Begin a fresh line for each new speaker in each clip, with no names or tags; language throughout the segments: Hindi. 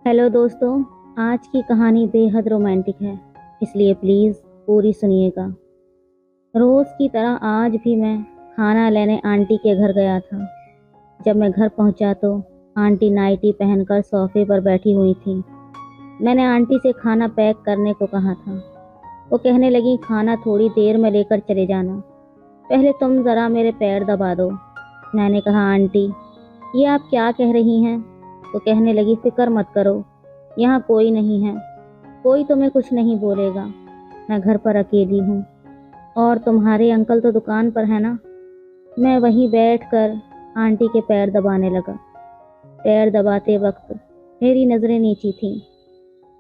हेलो दोस्तों। आज की कहानी बेहद रोमांटिक है, इसलिए प्लीज़ पूरी सुनिएगा। रोज़ की तरह आज भी मैं खाना लेने आंटी के घर गया था। जब मैं घर पहुंचा तो आंटी नाइटी पहनकर सोफे पर बैठी हुई थी। मैंने आंटी से खाना पैक करने को कहा था। वो कहने लगी, खाना थोड़ी देर में लेकर चले जाना, पहले तुम ज़रा मेरे पैर दबा दो। मैंने कहा, आंटी ये आप क्या कह रही हैं? तो कहने लगी, फिक्र मत करो, यहाँ कोई नहीं है, कोई तुम्हें कुछ नहीं बोलेगा। मैं घर पर अकेली हूँ और तुम्हारे अंकल तो दुकान पर है ना। मैं वहीं बैठकर आंटी के पैर दबाने लगा। पैर दबाते वक्त मेरी नज़रें नीची थीं।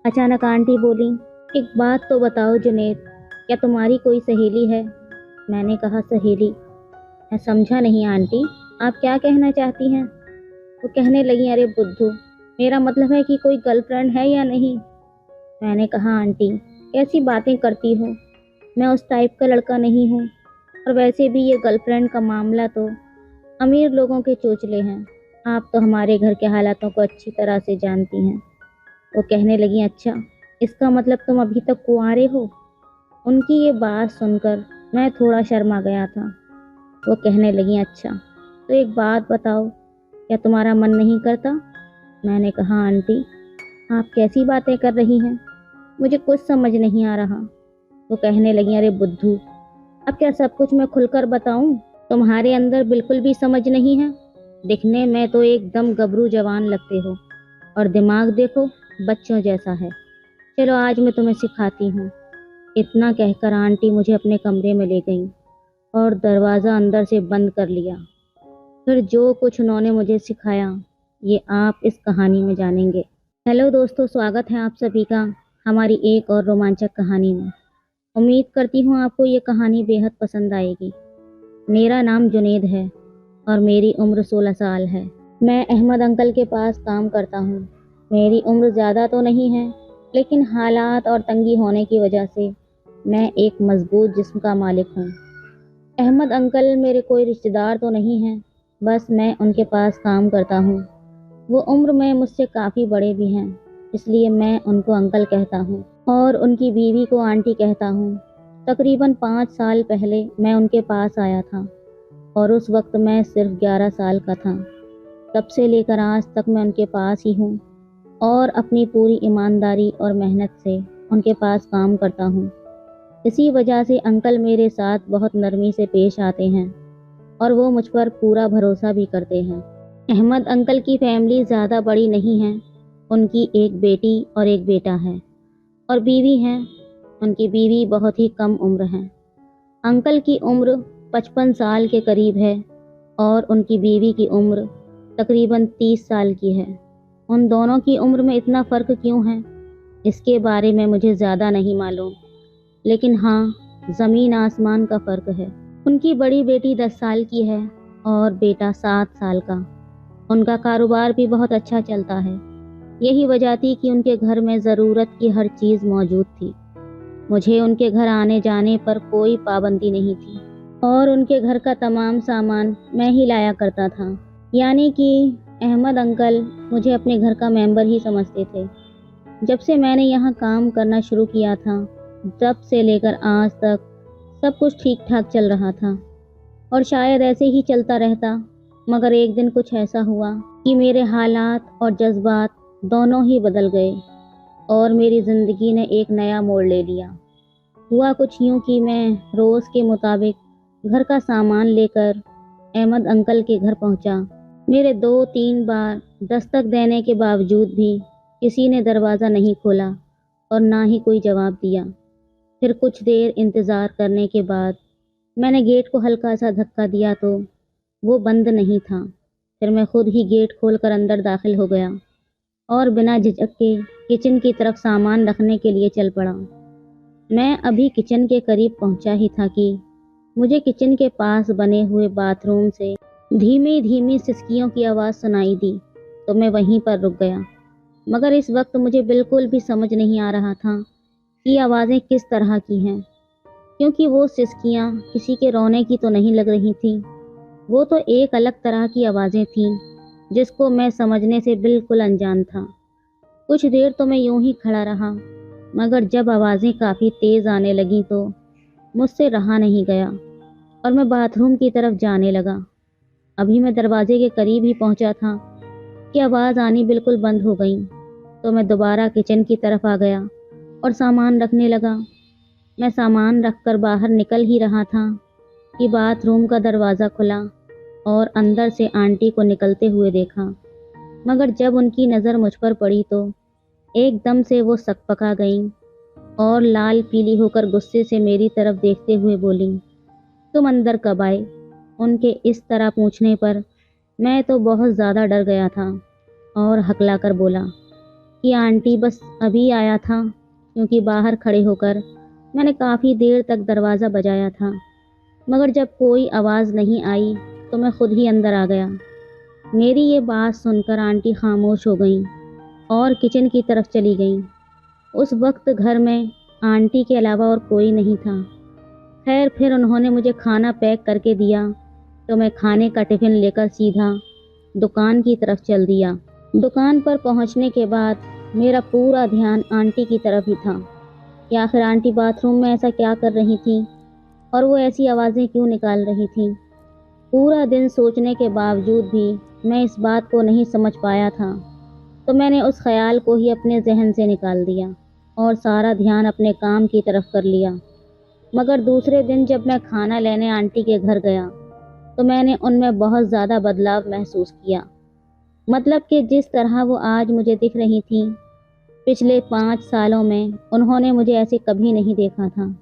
अचानक आंटी बोली, एक बात तो बताओ जुनेद, क्या तुम्हारी कोई सहेली है? मैंने कहा, सहेली? मैं समझा नहीं आंटी, आप क्या कहना चाहती हैं? वो कहने लगी, अरे बुद्धू, मेरा मतलब है कि कोई गर्लफ्रेंड है या नहीं। मैंने कहा, आंटी कैसी बातें करती हो, मैं उस टाइप का लड़का नहीं हूँ, और वैसे भी ये गर्लफ्रेंड का मामला तो अमीर लोगों के चोचले हैं। आप तो हमारे घर के हालातों को अच्छी तरह से जानती हैं। वो कहने लगी, अच्छा, इसका मतलब तुम अभी तक कुंवारे हो? उनकी ये बात सुनकर मैं थोड़ा शर्मा गया था। वो कहने लगी, अच्छा तो एक बात बताओ, क्या तुम्हारा मन नहीं करता? मैंने कहा, आंटी आप कैसी बातें कर रही हैं, मुझे कुछ समझ नहीं आ रहा। वो कहने लगी, अरे बुद्धू, अब क्या सब कुछ मैं खुलकर बताऊं? तुम्हारे अंदर बिल्कुल भी समझ नहीं है। दिखने में तो एकदम गबरू जवान लगते हो, और दिमाग देखो बच्चों जैसा है। चलो आज मैं तुम्हें सिखाती हूँ। इतना कहकर आंटी मुझे अपने कमरे में ले गई और दरवाज़ा अंदर से बंद कर लिया। फिर जो कुछ उन्होंने मुझे सिखाया ये आप इस कहानी में जानेंगे। हेलो दोस्तों, स्वागत है आप सभी का हमारी एक और रोमांचक कहानी में। उम्मीद करती हूँ आपको ये कहानी बेहद पसंद आएगी। मेरा नाम जुनेद है और मेरी उम्र 16 साल है। मैं अहमद अंकल के पास काम करता हूँ। मेरी उम्र ज़्यादा तो नहीं है, लेकिन हालात और तंगी होने की वजह से मैं एक मजबूत जिस्म का मालिक हूँ। अहमद अंकल मेरे कोई रिश्तेदार तो नहीं हैं, बस मैं उनके पास काम करता हूँ। वो उम्र में मुझसे काफ़ी बड़े भी हैं, इसलिए मैं उनको अंकल कहता हूँ और उनकी बीवी को आंटी कहता हूँ। तकरीबन 5 साल पहले मैं उनके पास आया था और उस वक्त मैं सिर्फ 11 साल का था। तब से लेकर आज तक मैं उनके पास ही हूँ और अपनी पूरी ईमानदारी और मेहनत से उनके पास काम करता हूँ। इसी वजह से अंकल मेरे साथ बहुत नरमी से पेश आते हैं और वो मुझ पर पूरा भरोसा भी करते हैं। अहमद अंकल की फैमिली ज़्यादा बड़ी नहीं है। उनकी एक बेटी और एक बेटा है और बीवी है। उनकी बीवी बहुत ही कम उम्र है। अंकल की उम्र 55 साल के करीब है और उनकी बीवी की उम्र तकरीबन 30 साल की है। उन दोनों की उम्र में इतना फ़र्क क्यों है, इसके बारे में मुझे ज़्यादा नहीं मालूम, लेकिन हाँ, ज़मीन आसमान का फ़र्क है। उनकी बड़ी बेटी 10 साल की है और बेटा 7 साल का। उनका कारोबार भी बहुत अच्छा चलता है। यही वजह थी कि उनके घर में ज़रूरत की हर चीज़ मौजूद थी। मुझे उनके घर आने जाने पर कोई पाबंदी नहीं थी और उनके घर का तमाम सामान मैं ही लाया करता था। यानी कि अहमद अंकल मुझे अपने घर का मेंबर ही समझते थे। जब से मैंने यहाँ काम करना शुरू किया था, तब से लेकर आज तक सब कुछ ठीक ठाक चल रहा था और शायद ऐसे ही चलता रहता, मगर एक दिन कुछ ऐसा हुआ कि मेरे हालात और जज्बात दोनों ही बदल गए और मेरी ज़िंदगी ने एक नया मोड़ ले लिया। हुआ कुछ यूँ कि मैं रोज़ के मुताबिक घर का सामान लेकर अहमद अंकल के घर पहुंचा। मेरे 2-3 बार दस्तक देने के बावजूद भी किसी ने दरवाज़ा नहीं खोला और ना ही कोई जवाब दिया। फिर कुछ देर इंतज़ार करने के बाद मैंने गेट को हल्का सा धक्का दिया तो वो बंद नहीं था। फिर मैं खुद ही गेट खोलकर अंदर दाखिल हो गया और बिना झिझक के किचन की तरफ सामान रखने के लिए चल पड़ा। मैं अभी किचन के करीब पहुंचा ही था कि मुझे किचन के पास बने हुए बाथरूम से धीमी धीमी सिसकियों की आवाज़ सुनाई दी, तो मैं वहीं पर रुक गया। मगर इस वक्त मुझे बिल्कुल भी समझ नहीं आ रहा था कि आवाज़ें किस तरह की हैं, क्योंकि वो सिसकियाँ किसी के रोने की तो नहीं लग रही थीं। वो तो एक अलग तरह की आवाज़ें थीं जिसको मैं समझने से बिल्कुल अनजान था। कुछ देर तो मैं यूं ही खड़ा रहा, मगर जब आवाज़ें काफ़ी तेज़ आने लगीं तो मुझसे रहा नहीं गया और मैं बाथरूम की तरफ जाने लगा। अभी मैं दरवाजे के करीब ही पहुंचा था कि आवाज़ आनी बिल्कुल बंद हो गई। तो मैं दोबारा किचन की तरफ आ गया और सामान रखने लगा। मैं सामान रखकर बाहर निकल ही रहा था कि बाथरूम का दरवाज़ा खुला और अंदर से आंटी को निकलते हुए देखा। मगर जब उनकी नज़र मुझ पर पड़ी तो एकदम से वो सकपका गईं और लाल पीली होकर गुस्से से मेरी तरफ देखते हुए बोली, तुम अंदर कब आए? उनके इस तरह पूछने पर मैं तो बहुत ज़्यादा डर गया था और हकलाकर बोला कि आंटी बस अभी आया था, क्योंकि बाहर खड़े होकर मैंने काफ़ी देर तक दरवाज़ा बजाया था, मगर जब कोई आवाज़ नहीं आई तो मैं खुद ही अंदर आ गया। मेरी ये बात सुनकर आंटी खामोश हो गईं और किचन की तरफ चली गईं। उस वक्त घर में आंटी के अलावा और कोई नहीं था। खैर फिर उन्होंने मुझे खाना पैक करके दिया तो मैं खाने का टिफ़िन लेकर सीधा दुकान की तरफ चल दिया। दुकान पर पहुंचने के बाद मेरा पूरा ध्यान आंटी की तरफ ही था कि आखिर आंटी बाथरूम में ऐसा क्या कर रही थी और वो ऐसी आवाज़ें क्यों निकाल रही थी। पूरा दिन सोचने के बावजूद भी मैं इस बात को नहीं समझ पाया था, तो मैंने उस ख्याल को ही अपने जहन से निकाल दिया और सारा ध्यान अपने काम की तरफ कर लिया। मगर दूसरे दिन जब मैं खाना लेने आंटी के घर गया तो मैंने उनमें बहुत ज़्यादा बदलाव महसूस किया। मतलब कि जिस तरह वो आज मुझे दिख रही थी, पिछले 5 सालों में उन्होंने मुझे ऐसे कभी नहीं देखा था।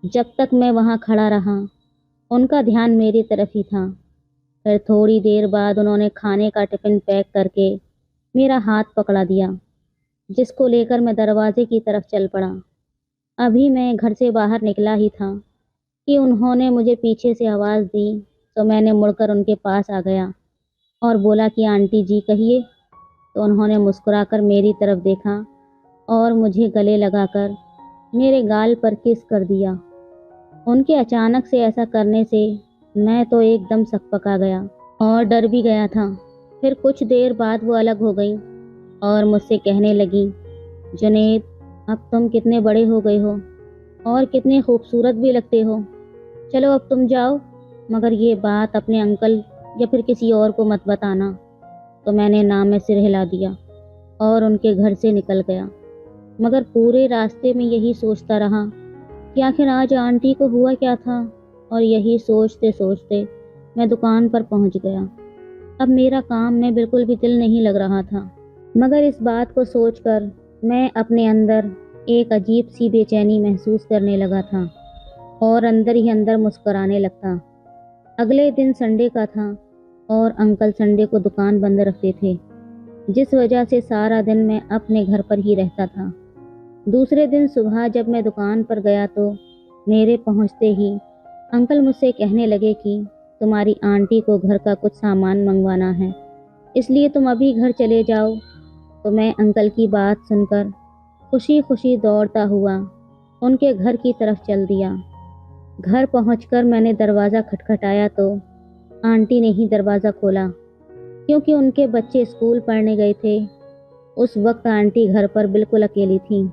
जब तक मैं वहाँ खड़ा रहा उनका ध्यान मेरी तरफ ही था। फिर थोड़ी देर बाद उन्होंने खाने का टिफ़िन पैक करके मेरा हाथ पकड़ा दिया, जिसको लेकर मैं दरवाजे की तरफ चल पड़ा। अभी मैं घर से बाहर निकला ही था कि उन्होंने मुझे पीछे से आवाज़ दी, तो मैंने मुड़कर उनके पास आ गया और बोला कि आंटी जी कहिए। तो उन्होंने मुस्कुराकर मेरी तरफ देखा और मुझे गले लगाकर मेरे गाल पर किस कर दिया। उनके अचानक से ऐसा करने से मैं तो एकदम सकपका गया और डर भी गया था। फिर कुछ देर बाद वो अलग हो गई और मुझसे कहने लगी, जुनैद अब तुम कितने बड़े हो गए हो और कितने खूबसूरत भी लगते हो। चलो अब तुम जाओ, मगर ये बात अपने अंकल या फिर किसी और को मत बताना। तो मैंने ना में सिर हिला दिया और उनके घर से निकल गया। मगर पूरे रास्ते में यही सोचता रहा कि आखिर आज आंटी को हुआ क्या था, और यही सोचते सोचते मैं दुकान पर पहुंच गया। अब मेरा काम में बिल्कुल भी दिल नहीं लग रहा था, मगर इस बात को सोचकर मैं अपने अंदर एक अजीब सी बेचैनी महसूस करने लगा था और अंदर ही अंदर मुस्कुराने लगता। अगले दिन संडे का था और अंकल संडे को दुकान बंद रखते थे, जिस वजह से सारा दिन मैं अपने घर पर ही रहता था। दूसरे दिन सुबह जब मैं दुकान पर गया तो मेरे पहुंचते ही अंकल मुझसे कहने लगे कि तुम्हारी आंटी को घर का कुछ सामान मंगवाना है, इसलिए तुम अभी घर चले जाओ। तो मैं अंकल की बात सुनकर खुशी खुशी दौड़ता हुआ उनके घर की तरफ चल दिया। घर पहुंचकर मैंने दरवाज़ा खटखटाया तो आंटी ने ही दरवाज़ा खोला, क्योंकि उनके बच्चे स्कूल पढ़ने गए थे। उस वक्त आंटी घर पर बिल्कुल अकेली थी।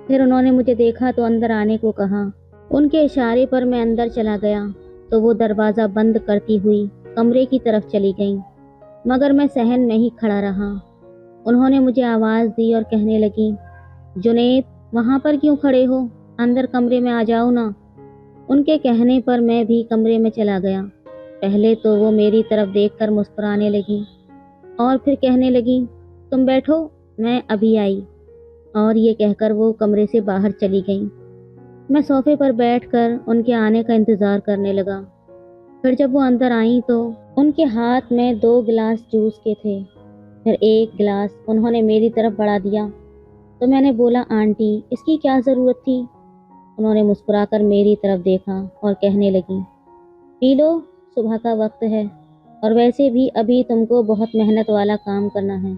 फिर उन्होंने मुझे देखा तो अंदर आने को कहा। उनके इशारे पर मैं अंदर चला गया तो वो दरवाज़ा बंद करती हुई कमरे की तरफ चली गईं, मगर मैं सहन में ही खड़ा रहा। उन्होंने मुझे आवाज़ दी और कहने लगी, जुनैद वहाँ पर क्यों खड़े हो, अंदर कमरे में आ जाओ ना। उनके कहने पर मैं भी कमरे में चला गया। पहले तो वो मेरी तरफ देखकर मुस्कुराने लगी और फिर कहने लगी, तुम बैठो, मैं अभी आई। और ये कहकर वो कमरे से बाहर चली गई। मैं सोफे पर बैठकर उनके आने का इंतज़ार करने लगा। फिर जब वो अंदर आई तो उनके हाथ में 2 गिलास जूस के थे। फिर एक गिलास उन्होंने मेरी तरफ बढ़ा दिया तो मैंने बोला, आंटी इसकी क्या ज़रूरत थी। उन्होंने मुस्कुराकर मेरी तरफ देखा और कहने लगी, पी लो, सुबह का वक्त है और वैसे भी अभी तुमको बहुत मेहनत वाला काम करना है।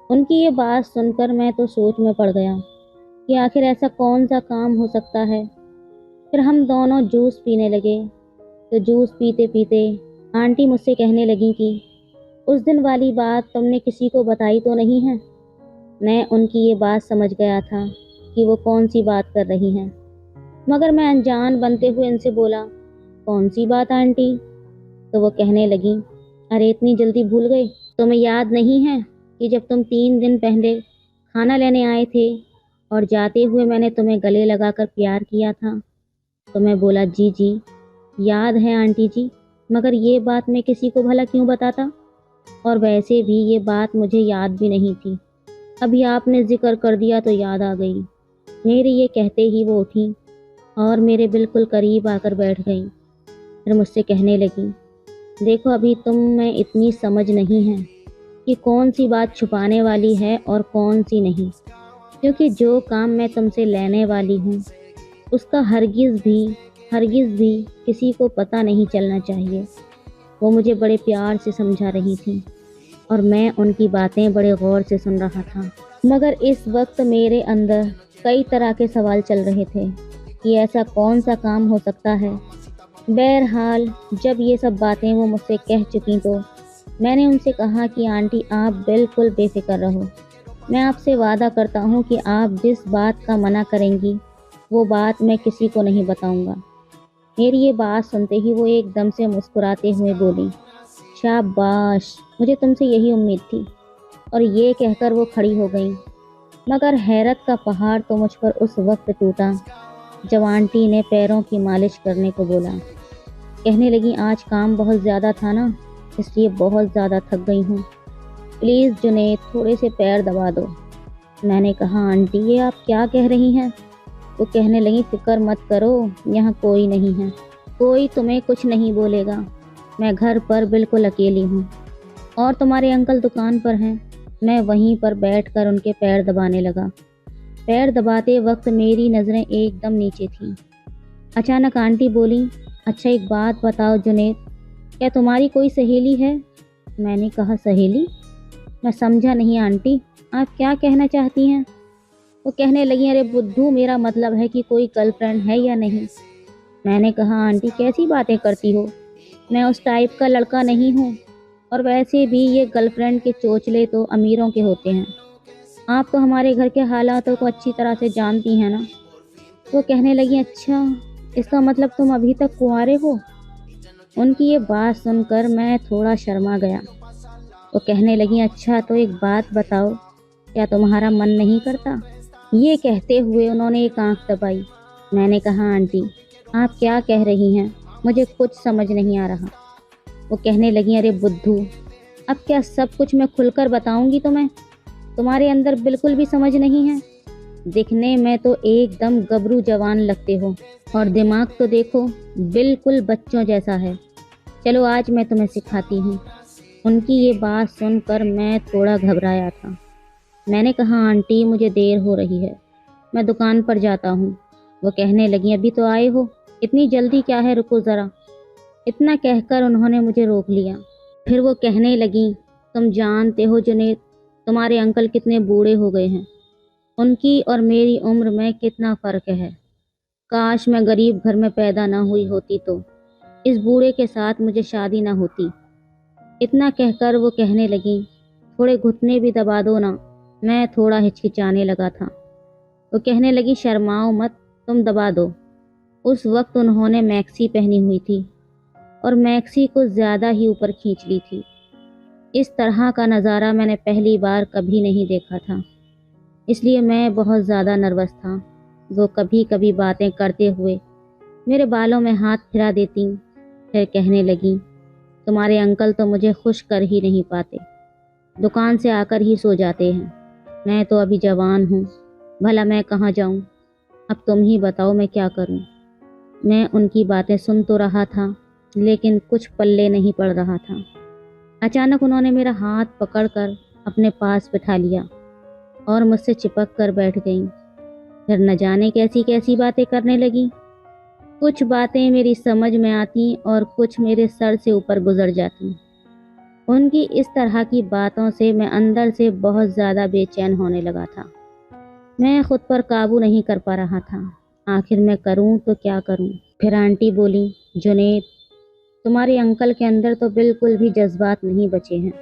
उनकी ये बात सुनकर मैं तो सोच में पड़ गया कि आखिर ऐसा कौन सा काम हो सकता है। फिर हम दोनों जूस पीने लगे। तो जूस पीते पीते आंटी मुझसे कहने लगी कि उस दिन वाली बात तुमने किसी को बताई तो नहीं है। मैं उनकी ये बात समझ गया था कि वो कौन सी बात कर रही हैं, मगर मैं अनजान बनते हुए इनसे बोला, कौन सी बात आंटी? तो वो कहने लगी, अरे इतनी जल्दी भूल गई? तुम्हें याद नहीं है कि जब तुम 3 दिन पहले खाना लेने आए थे और जाते हुए मैंने तुम्हें गले लगाकर प्यार किया था? तो मैं बोला, जी जी याद है आंटी जी, मगर ये बात मैं किसी को भला क्यों बताता, और वैसे भी ये बात मुझे याद भी नहीं थी। अभी आपने जिक्र कर दिया तो याद आ गई। मेरे ये कहते ही वो उठी और मेरे बिल्कुल करीब आकर बैठ गई। फिर मुझसे कहने लगी, देखो अभी तुम में इतनी समझ नहीं है कि कौन सी बात छुपाने वाली है और कौन सी नहीं, क्योंकि जो काम मैं तुमसे लेने वाली हूँ उसका हरगिज़ भी किसी को पता नहीं चलना चाहिए। वो मुझे बड़े प्यार से समझा रही थी और मैं उनकी बातें बड़े गौर से सुन रहा था, मगर इस वक्त मेरे अंदर कई तरह के सवाल चल रहे थे कि ऐसा कौन सा काम हो सकता है। बहरहाल जब ये सब बातें वो मुझसे कह चुकी तो मैंने उनसे कहा कि आंटी आप बिल्कुल बेफिक्र रहो, मैं आपसे वादा करता हूँ कि आप जिस बात का मना करेंगी वो बात मैं किसी को नहीं बताऊँगा। मेरी ये बात सुनते ही वो एकदम से मुस्कुराते हुए बोली, शाबाश, मुझे तुमसे यही उम्मीद थी। और ये कहकर वो खड़ी हो गई। मगर हैरत का पहाड़ तो मुझ पर उस वक्त टूटा जब आंटी ने पैरों की मालिश करने को बोला। कहने लगी, आज काम बहुत ज़्यादा था ना, इसलिए बहुत ज़्यादा थक गई हूँ, प्लीज़ जुनैद थोड़े से पैर दबा दो। मैंने कहा, आंटी ये आप क्या कह रही हैं? वो कहने लगी, फिक्र मत करो, यहाँ कोई नहीं है, कोई तुम्हें कुछ नहीं बोलेगा, मैं घर पर बिल्कुल अकेली हूँ और तुम्हारे अंकल दुकान पर हैं। मैं वहीं पर बैठकर उनके पैर दबाने लगा। पैर दबाते वक्त मेरी नज़रें एकदम नीचे थीं। अचानक आंटी बोली, अच्छा एक बात बताओ जुनैद, क्या तुम्हारी कोई सहेली है? मैंने कहा, सहेली? मैं समझा नहीं आंटी, आप क्या कहना चाहती हैं? वो कहने लगी, अरे बुद्धू, मेरा मतलब है कि कोई गर्लफ्रेंड है या नहीं। मैंने कहा, आंटी कैसी बातें करती हो, मैं उस टाइप का लड़का नहीं हूँ, और वैसे भी ये गर्लफ्रेंड के चोचले तो अमीरों के होते हैं, आप तो हमारे घर के हालातों को अच्छी तरह से जानती हैं ना। वो कहने लगी, अच्छा इसका मतलब तुम अभी तक कुंवारे हो? उनकी ये बात सुनकर मैं थोड़ा शर्मा गया। वो कहने लगी, अच्छा तो एक बात बताओ, क्या तुम्हारा मन नहीं करता? ये कहते हुए उन्होंने एक आंख दबाई। मैंने कहा, आंटी आप क्या कह रही हैं, मुझे कुछ समझ नहीं आ रहा। वो कहने लगी, अरे बुद्धू, अब क्या सब कुछ मैं खुलकर बताऊंगी तुम्हें? तुम्हारे अंदर बिल्कुल भी समझ नहीं है। दिखने में तो एकदम गबरू जवान लगते हो और दिमाग तो देखो बिल्कुल बच्चों जैसा है। चलो आज मैं तुम्हें सिखाती हूँ। उनकी ये बात सुनकर मैं थोड़ा घबराया था। मैंने कहा, आंटी मुझे देर हो रही है, मैं दुकान पर जाता हूँ। वो कहने लगी, अभी तो आए हो, इतनी जल्दी क्या है, रुको ज़रा। इतना कहकर उन्होंने मुझे रोक लिया। फिर वो कहने लगी, तुम जानते हो जुनैद, तुम्हारे अंकल कितने बूढ़े हो गए हैं, उनकी और मेरी उम्र में कितना फ़र्क है। काश मैं गरीब घर में पैदा ना हुई होती तो इस बूढ़े के साथ मुझे शादी ना होती। इतना कहकर वो कहने लगी, थोड़े घुटने भी दबा दो ना। मैं थोड़ा हिचकिचाने लगा था। वो कहने लगी, शर्माओ मत, तुम दबा दो। उस वक्त उन्होंने मैक्सी पहनी हुई थी और मैक्सी को ज़्यादा ही ऊपर खींच ली थी। इस तरह का नज़ारा मैंने पहली बार कभी नहीं देखा था, इसलिए मैं बहुत ज़्यादा नर्वस था। वो कभी कभी बातें करते हुए मेरे बालों में हाथ फिरा देती, फिर कहने लगी, तुम्हारे अंकल तो मुझे खुश कर ही नहीं पाते, दुकान से आकर ही सो जाते हैं। मैं तो अभी जवान हूँ, भला मैं कहाँ जाऊँ? अब तुम ही बताओ मैं क्या करूँ? मैं उनकी बातें सुन तो रहा था, लेकिन कुछ पल्ले नहीं पड़ रहा था। अचानक उन्होंने मेरा हाथ पकड़कर अपने पास बिठा लिया और मुझसे चिपक कर बैठ गईं। फिर न जाने कैसी कैसी बातें करने लगी। कुछ बातें मेरी समझ में आती और कुछ मेरे सर से ऊपर गुजर जाती। उनकी इस तरह की बातों से मैं अंदर से बहुत ज़्यादा बेचैन होने लगा था। मैं खुद पर काबू नहीं कर पा रहा था। आखिर मैं करूं तो क्या करूं? फिर आंटी बोली, जुनैद, तुम्हारे अंकल के अंदर तो बिल्कुल भी जज्बात नहीं बचे हैं,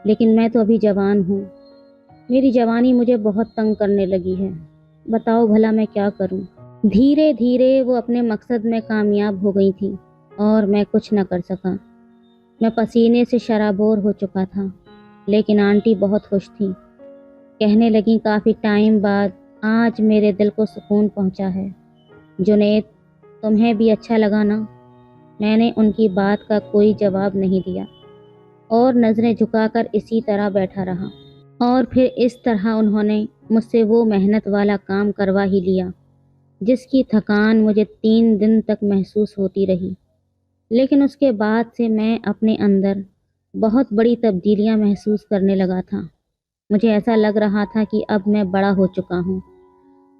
लेकिन मैं तो अभी जवान हूँ, मेरी जवानी मुझे बहुत तंग करने लगी है। बताओ भला मैं क्या करूं? धीरे धीरे वो अपने मकसद में कामयाब हो गई थी और मैं कुछ न कर सका। मैं पसीने से शराबोर हो चुका था, लेकिन आंटी बहुत खुश थी। कहने लगी, काफ़ी टाइम बाद आज मेरे दिल को सुकून पहुंचा है। जुनैद, तुम्हें भी अच्छा लगा ना? मैंने उनकी बात का कोई जवाब नहीं दिया और नज़रें झुकाकर इसी तरह बैठा रहा। और फिर इस तरह उन्होंने मुझसे वो मेहनत वाला काम करवा ही लिया जिसकी थकान मुझे 3 दिन तक महसूस होती रही। लेकिन उसके बाद से मैं अपने अंदर बहुत बड़ी तब्दीलियां महसूस करने लगा था। मुझे ऐसा लग रहा था कि अब मैं बड़ा हो चुका हूँ।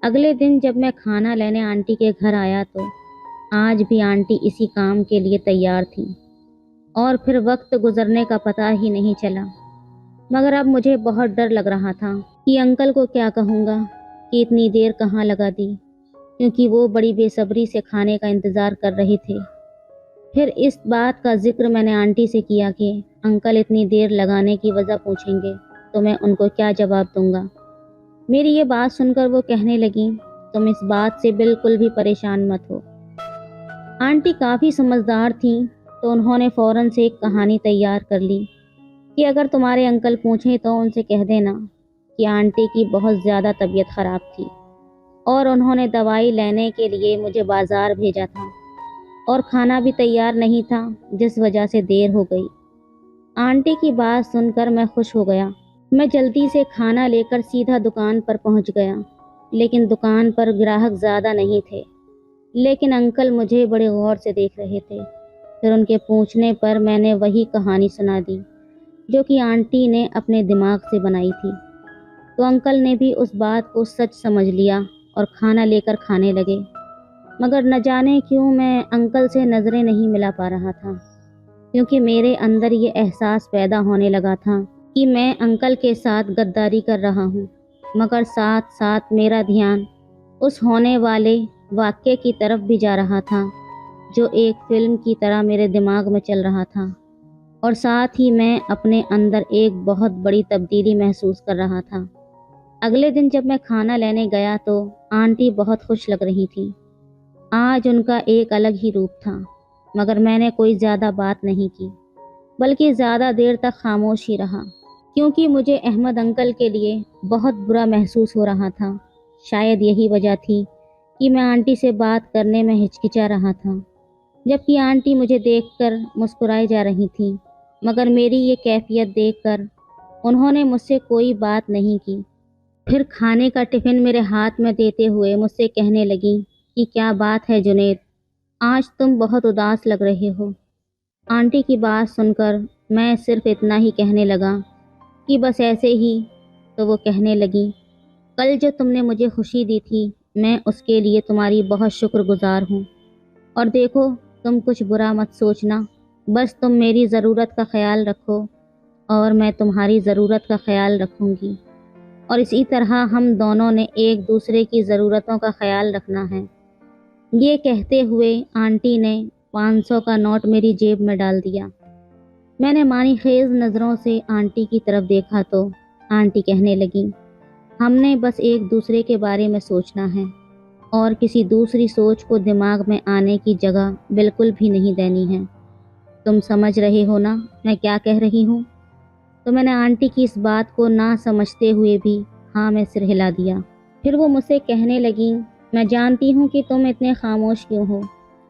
अगले दिन जब मैं खाना लेने आंटी के घर आया तो आज भी आंटी इसी काम के लिए तैयार थी और फिर वक्त गुजरने का पता ही नहीं चला। मगर अब मुझे बहुत डर लग रहा था कि अंकल को क्या कहूँगा कि इतनी देर कहाँ लगा दी, क्योंकि वो बड़ी बेसब्री से खाने का इंतज़ार कर रहे थे। फिर इस बात का जिक्र मैंने आंटी से किया कि अंकल इतनी देर लगाने की वजह पूछेंगे तो मैं उनको क्या जवाब दूंगा। मेरी ये बात सुनकर वो कहने लगी, तुम इस बात से बिल्कुल भी परेशान मत हो। आंटी काफ़ी समझदार थी तो उन्होंने फ़ौरन से एक कहानी तैयार कर ली कि अगर तुम्हारे अंकल पूछें तो उनसे कह देना कि आंटी की बहुत ज़्यादा तबीयत ख़राब थी और उन्होंने दवाई लेने के लिए मुझे बाज़ार भेजा था और खाना भी तैयार नहीं था, जिस वजह से देर हो गई। आंटी की बात सुनकर मैं खुश हो गया। मैं जल्दी से खाना लेकर सीधा दुकान पर पहुंच गया, लेकिन दुकान पर ग्राहक ज़्यादा नहीं थे। लेकिन अंकल मुझे बड़े गौर से देख रहे थे। फिर उनके पूछने पर मैंने वही कहानी सुना दी जो कि आंटी ने अपने दिमाग से बनाई थी। तो अंकल ने भी उस बात को सच समझ लिया और खाना लेकर खाने लगे। मगर न जाने क्यों मैं अंकल से नज़रें नहीं मिला पा रहा था, क्योंकि मेरे अंदर ये एहसास पैदा होने लगा था कि मैं अंकल के साथ गद्दारी कर रहा हूँ। मगर साथ साथ मेरा ध्यान उस होने वाले वाक़ये की तरफ भी जा रहा था जो एक फिल्म की तरह मेरे दिमाग में चल रहा था। और साथ ही मैं अपने अंदर एक बहुत बड़ी तब्दीली महसूस कर रहा था। अगले दिन जब मैं खाना लेने गया तो आंटी बहुत खुश लग रही थी। आज उनका एक अलग ही रूप था। मगर मैंने कोई ज़्यादा बात नहीं की, बल्कि ज़्यादा देर तक खामोश ही रहा, क्योंकि मुझे अहमद अंकल के लिए बहुत बुरा महसूस हो रहा था। शायद यही वजह थी कि मैं आंटी से बात करने में हिचकिचा रहा था, जबकि आंटी मुझे देखकर मुस्कुराई जा रही थी। मगर मेरी ये कैफियत देखकर उन्होंने मुझसे कोई बात नहीं की। फिर खाने का टिफ़िन मेरे हाथ में देते हुए मुझसे कहने लगी कि क्या बात है जुनैद, आज तुम बहुत उदास लग रहे हो। आंटी की बात सुनकर मैं सिर्फ इतना ही कहने लगा कि बस ऐसे ही। तो वो कहने लगी, कल जो तुमने मुझे खुशी दी थी, मैं उसके लिए तुम्हारी बहुत शुक्रगुजार हूँ। और देखो, तुम कुछ बुरा मत सोचना, बस तुम मेरी ज़रूरत का ख्याल रखो और मैं तुम्हारी ज़रूरत का ख्याल रखूँगी। और इसी तरह हम दोनों ने एक दूसरे की ज़रूरतों का ख्याल रखना है। ये कहते हुए आंटी ने 500 का नोट मेरी जेब में डाल दिया। मैंने मानी खेज नज़रों से आंटी की तरफ देखा तो आंटी कहने लगी, हमने बस एक दूसरे के बारे में सोचना है और किसी दूसरी सोच को दिमाग में आने की जगह बिल्कुल भी नहीं देनी है। तुम समझ रहे हो ना मैं क्या कह रही हूँ? तो मैंने आंटी की इस बात को ना समझते हुए भी हाँ में सिर हिला दिया। फिर वो मुझसे कहने लगी, मैं जानती हूँ कि तुम इतने खामोश क्यों हो,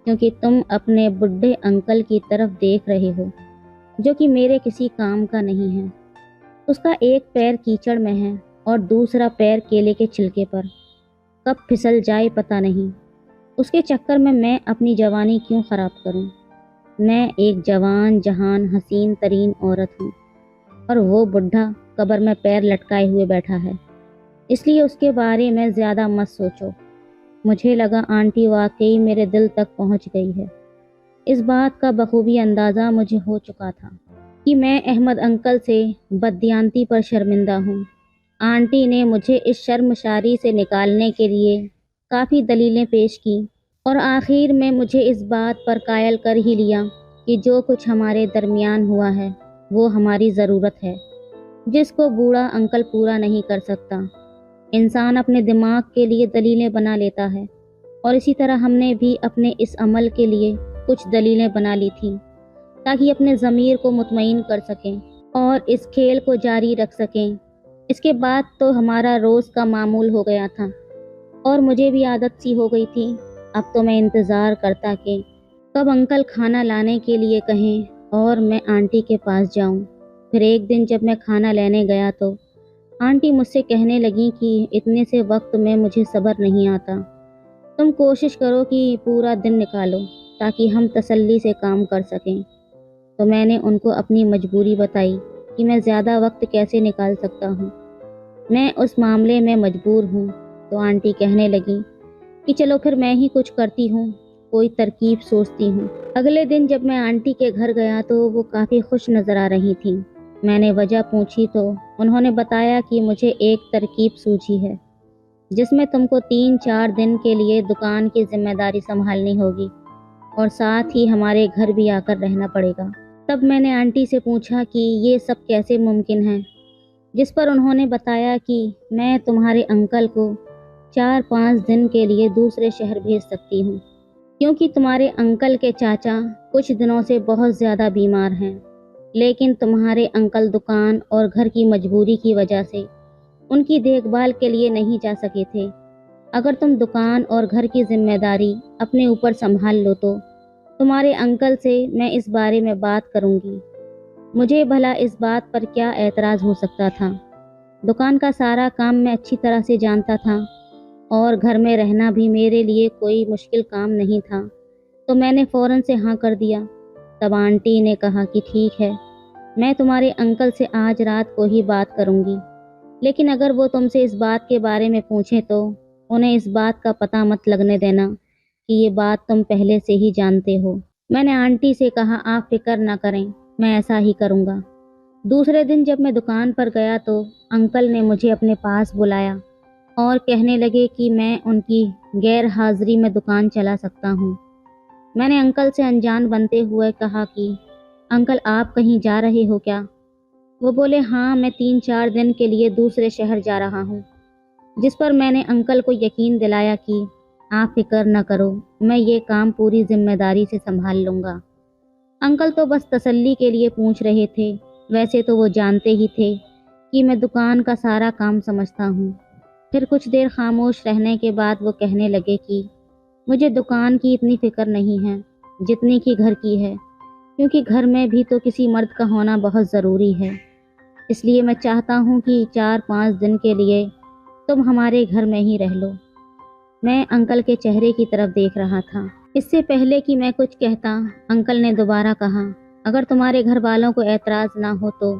क्योंकि तुम अपने बुढ़े अंकल की तरफ देख रहे हो जो कि मेरे किसी काम का नहीं है। उसका एक पैर कीचड़ में है और दूसरा पैर केले के छिलके पर, कब फिसल जाए पता नहीं। उसके चक्कर में मैं अपनी जवानी क्यों ख़राब करूं? मैं एक जवान जहान हसीन तरीन औरत हूँ और वो बुढ़ा कब्र में पैर लटकाए हुए बैठा है। इसलिए उसके बारे में ज़्यादा मत सोचो। मुझे लगा आंटी वाकई मेरे दिल तक पहुंच गई है। इस बात का बखूबी अंदाज़ा मुझे हो चुका था कि मैं अहमद अंकल से बददियांती पर शर्मिंदा हूँ। आंटी ने मुझे इस शर्मशारी से निकालने के लिए काफ़ी दलीलें पेश की और आखिर में मुझे इस बात पर कायल कर ही लिया कि जो कुछ हमारे दरमियान हुआ है वो हमारी ज़रूरत है जिसको बूढ़ा अंकल पूरा नहीं कर सकता। इंसान अपने दिमाग के लिए दलीलें बना लेता है और इसी तरह हमने भी अपने इस अमल के लिए कुछ दलीलें बना ली थी ताकि अपने ज़मीर को मुतमईन कर सकें और इस खेल को जारी रख सकें। इसके बाद तो हमारा रोज़ का मामूल हो गया था और मुझे भी आदत सी हो गई थी। अब तो मैं इंतज़ार करता कि कब अंकल खाना लाने के लिए कहें और मैं आंटी के पास जाऊं। फिर एक दिन जब मैं खाना लेने गया तो आंटी मुझसे कहने लगी कि इतने से वक्त में मुझे सब्र नहीं आता। तुम कोशिश करो कि पूरा दिन निकालो ताकि हम तसल्ली से काम कर सकें। तो मैंने उनको अपनी मजबूरी बताई कि मैं ज़्यादा वक्त कैसे निकाल सकता हूँ, मैं उस मामले में मजबूर हूँ। तो आंटी कहने लगी कि चलो फिर मैं ही कुछ करती हूँ, कोई तरकीब सोचती हूँ। अगले दिन जब मैं आंटी के घर गया तो वो काफ़ी खुश नज़र आ रही थी। मैंने वजह पूछी तो उन्होंने बताया कि मुझे एक तरकीब सूझी है जिसमें तुमको 3-4 दिन के लिए दुकान की जिम्मेदारी संभालनी होगी और साथ ही हमारे घर भी आकर रहना पड़ेगा। तब मैंने आंटी से पूछा कि ये सब कैसे मुमकिन है, जिस पर उन्होंने बताया कि मैं तुम्हारे अंकल को 4-5 दिन के लिए दूसरे शहर भेज सकती हूँ क्योंकि तुम्हारे अंकल के चाचा कुछ दिनों से बहुत ज़्यादा बीमार हैं, लेकिन तुम्हारे अंकल दुकान और घर की मजबूरी की वजह से उनकी देखभाल के लिए नहीं जा सके थे। अगर तुम दुकान और घर की जिम्मेदारी अपने ऊपर संभाल लो तो तुम्हारे अंकल से मैं इस बारे में बात करूँगी। मुझे भला इस बात पर क्या एतराज़ हो सकता था। दुकान का सारा काम मैं अच्छी तरह से जानता था और घर में रहना भी मेरे लिए कोई मुश्किल काम नहीं था। तो मैंने फ़ौरन से हाँ कर दिया। तब आंटी ने कहा कि ठीक है, मैं तुम्हारे अंकल से आज रात को ही बात करूँगी, लेकिन अगर वो तुमसे इस बात के बारे में पूछें तो उन्हें इस बात का पता मत लगने देना कि ये बात तुम पहले से ही जानते हो। मैंने आंटी से कहा आप फिक्र ना करें, मैं ऐसा ही करूँगा। दूसरे दिन जब मैं दुकान पर गया तो अंकल ने मुझे अपने पास बुलाया और कहने लगे कि मैं उनकी गैर हाजिरी में दुकान चला सकता हूँ। मैंने अंकल से अनजान बनते हुए कहा कि अंकल आप कहीं जा रहे हो क्या? वो बोले हाँ, मैं 3-4 दिन के लिए दूसरे शहर जा रहा हूँ। जिस पर मैंने अंकल को यकीन दिलाया कि आप फिक्र न करो, मैं ये काम पूरी जिम्मेदारी से संभाल लूँगा। अंकल तो बस तसल्ली के लिए पूछ रहे थे, वैसे तो वो जानते ही थे कि मैं दुकान का सारा काम समझता हूँ। फिर कुछ देर खामोश रहने के बाद वो कहने लगे कि मुझे दुकान की इतनी फिक्र नहीं है जितनी कि घर की है, क्योंकि घर में भी तो किसी मर्द का होना बहुत ज़रूरी है। इसलिए मैं चाहता हूँ कि 4-5 दिन के लिए तुम हमारे घर में ही रह लो। मैं अंकल के चेहरे की तरफ देख रहा था। इससे पहले कि मैं कुछ कहता, अंकल ने दोबारा कहा, अगर तुम्हारे घर वालों को एतराज़ ना हो तो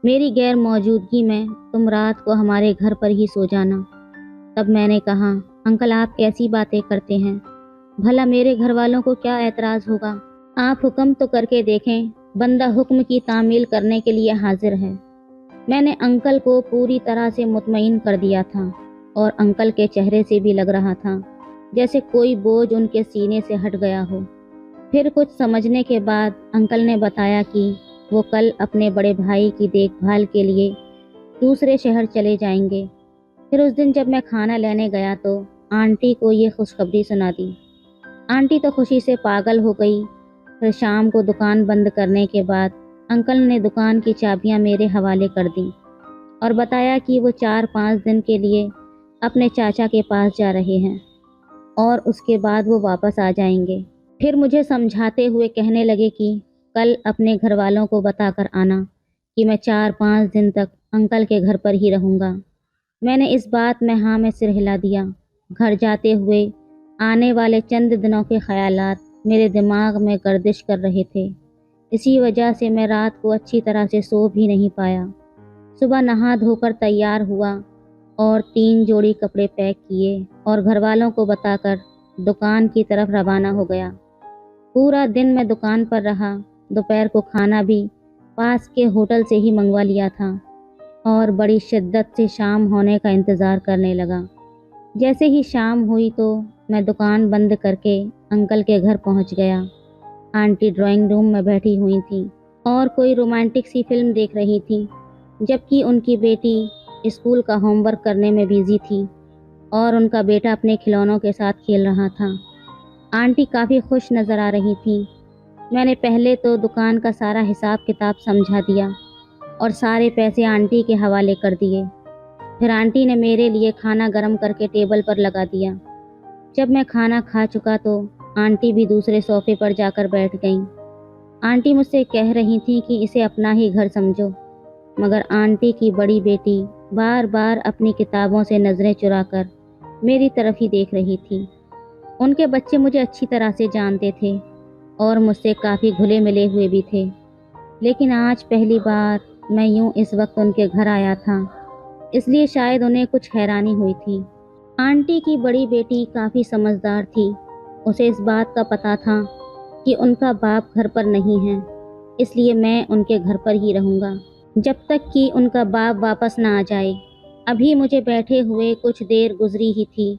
मेरी गैर मौजूदगी में तुम रात को हमारे घर पर ही सो जाना। तब मैंने कहा, अंकल आप कैसी बातें करते हैं, भला मेरे घर वालों को क्या एतराज़ होगा? आप हुक्म तो करके देखें, बंदा हुक्म की तामील करने के लिए हाजिर है। मैंने अंकल को पूरी तरह से मुतमईन कर दिया था और अंकल के चेहरे से भी लग रहा था जैसे कोई बोझ उनके सीने से हट गया हो। फिर कुछ समझने के बाद अंकल ने बताया कि वो कल अपने बड़े भाई की देखभाल के लिए दूसरे शहर चले जाएंगे। फिर उस दिन जब मैं खाना लेने गया तो आंटी को ये खुशखबरी सुना दी। आंटी तो खुशी से पागल हो गई। फिर शाम को दुकान बंद करने के बाद अंकल ने दुकान की चाबियां मेरे हवाले कर दी और बताया कि वो 4-5 दिन के लिए अपने चाचा के पास जा रहे हैं और उसके बाद वो वापस आ जाएंगे। फिर मुझे समझाते हुए कहने लगे कि कल अपने घर वालों को बताकर आना कि मैं 4-5 दिन तक अंकल के घर पर ही रहूँगा। मैंने इस बात में हाँ में सिर हिला दिया। घर जाते हुए आने वाले चंद दिनों के ख्यालात मेरे दिमाग में गर्दिश कर रहे थे। इसी वजह से मैं रात को अच्छी तरह से सो भी नहीं पाया। सुबह नहा धोकर तैयार हुआ और 3 जोड़ी कपड़े पैक किए और घर वालों को बताकर दुकान की तरफ रवाना हो गया। पूरा दिन मैं दुकान पर रहा। दोपहर को खाना भी पास के होटल से ही मंगवा लिया था और बड़ी शिद्दत से शाम होने का इंतज़ार करने लगा। जैसे ही शाम हुई तो मैं दुकान बंद करके अंकल के घर पहुंच गया। आंटी ड्राइंग रूम में बैठी हुई थी और कोई रोमांटिक सी फिल्म देख रही थी। जबकि उनकी बेटी स्कूल का होमवर्क करने में बिजी थी और उनका बेटा अपने खिलौनों के साथ खेल रहा था। आंटी काफ़ी खुश नज़र आ रही थी। मैंने पहले तो दुकान का सारा हिसाब किताब समझा दिया और सारे पैसे आंटी के हवाले कर दिए। फिर आंटी ने मेरे लिए खाना गर्म करके टेबल पर लगा दिया। जब मैं खाना खा चुका तो आंटी भी दूसरे सोफे पर जाकर बैठ गईं। आंटी मुझसे कह रही थी कि इसे अपना ही घर समझो, मगर आंटी की बड़ी बेटी बार बार अपनी किताबों से नज़रें चुराकर मेरी तरफ ही देख रही थी। उनके बच्चे मुझे अच्छी तरह से जानते थे और मुझसे काफ़ी घुले मिले हुए भी थे, लेकिन आज पहली बार मैं यूं इस वक्त उनके घर आया था, इसलिए शायद उन्हें कुछ हैरानी हुई थी। आंटी की बड़ी बेटी काफ़ी समझदार थी। उसे इस बात का पता था कि उनका बाप घर पर नहीं है, इसलिए मैं उनके घर पर ही रहूँगा जब तक कि उनका बाप वापस ना आ जाए। अभी मुझे बैठे हुए कुछ देर गुजरी ही थी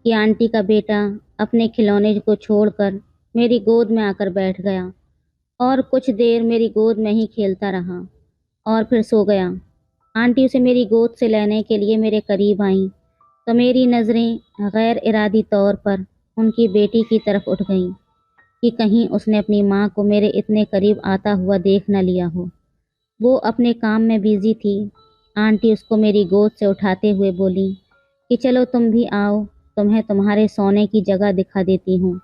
कि आंटी का बेटा अपने खिलौने को छोड़कर मेरी गोद में आकर बैठ गया और कुछ देर मेरी गोद में ही खेलता रहा और फिर सो गया। आंटी उसे मेरी गोद से लेने के लिए मेरे करीब आईं तो मेरी नज़रें गैर इरादी तौर पर उनकी बेटी की तरफ उठ गईं कि कहीं उसने अपनी माँ को मेरे इतने करीब आता हुआ देख न लिया हो। वो अपने काम में बिजी थी। आंटी उसको मेरी गोद से उठाते हुए बोली कि चलो तुम भी आओ, तुम्हें तुम्हारे सोने की जगह दिखा देती हूँ।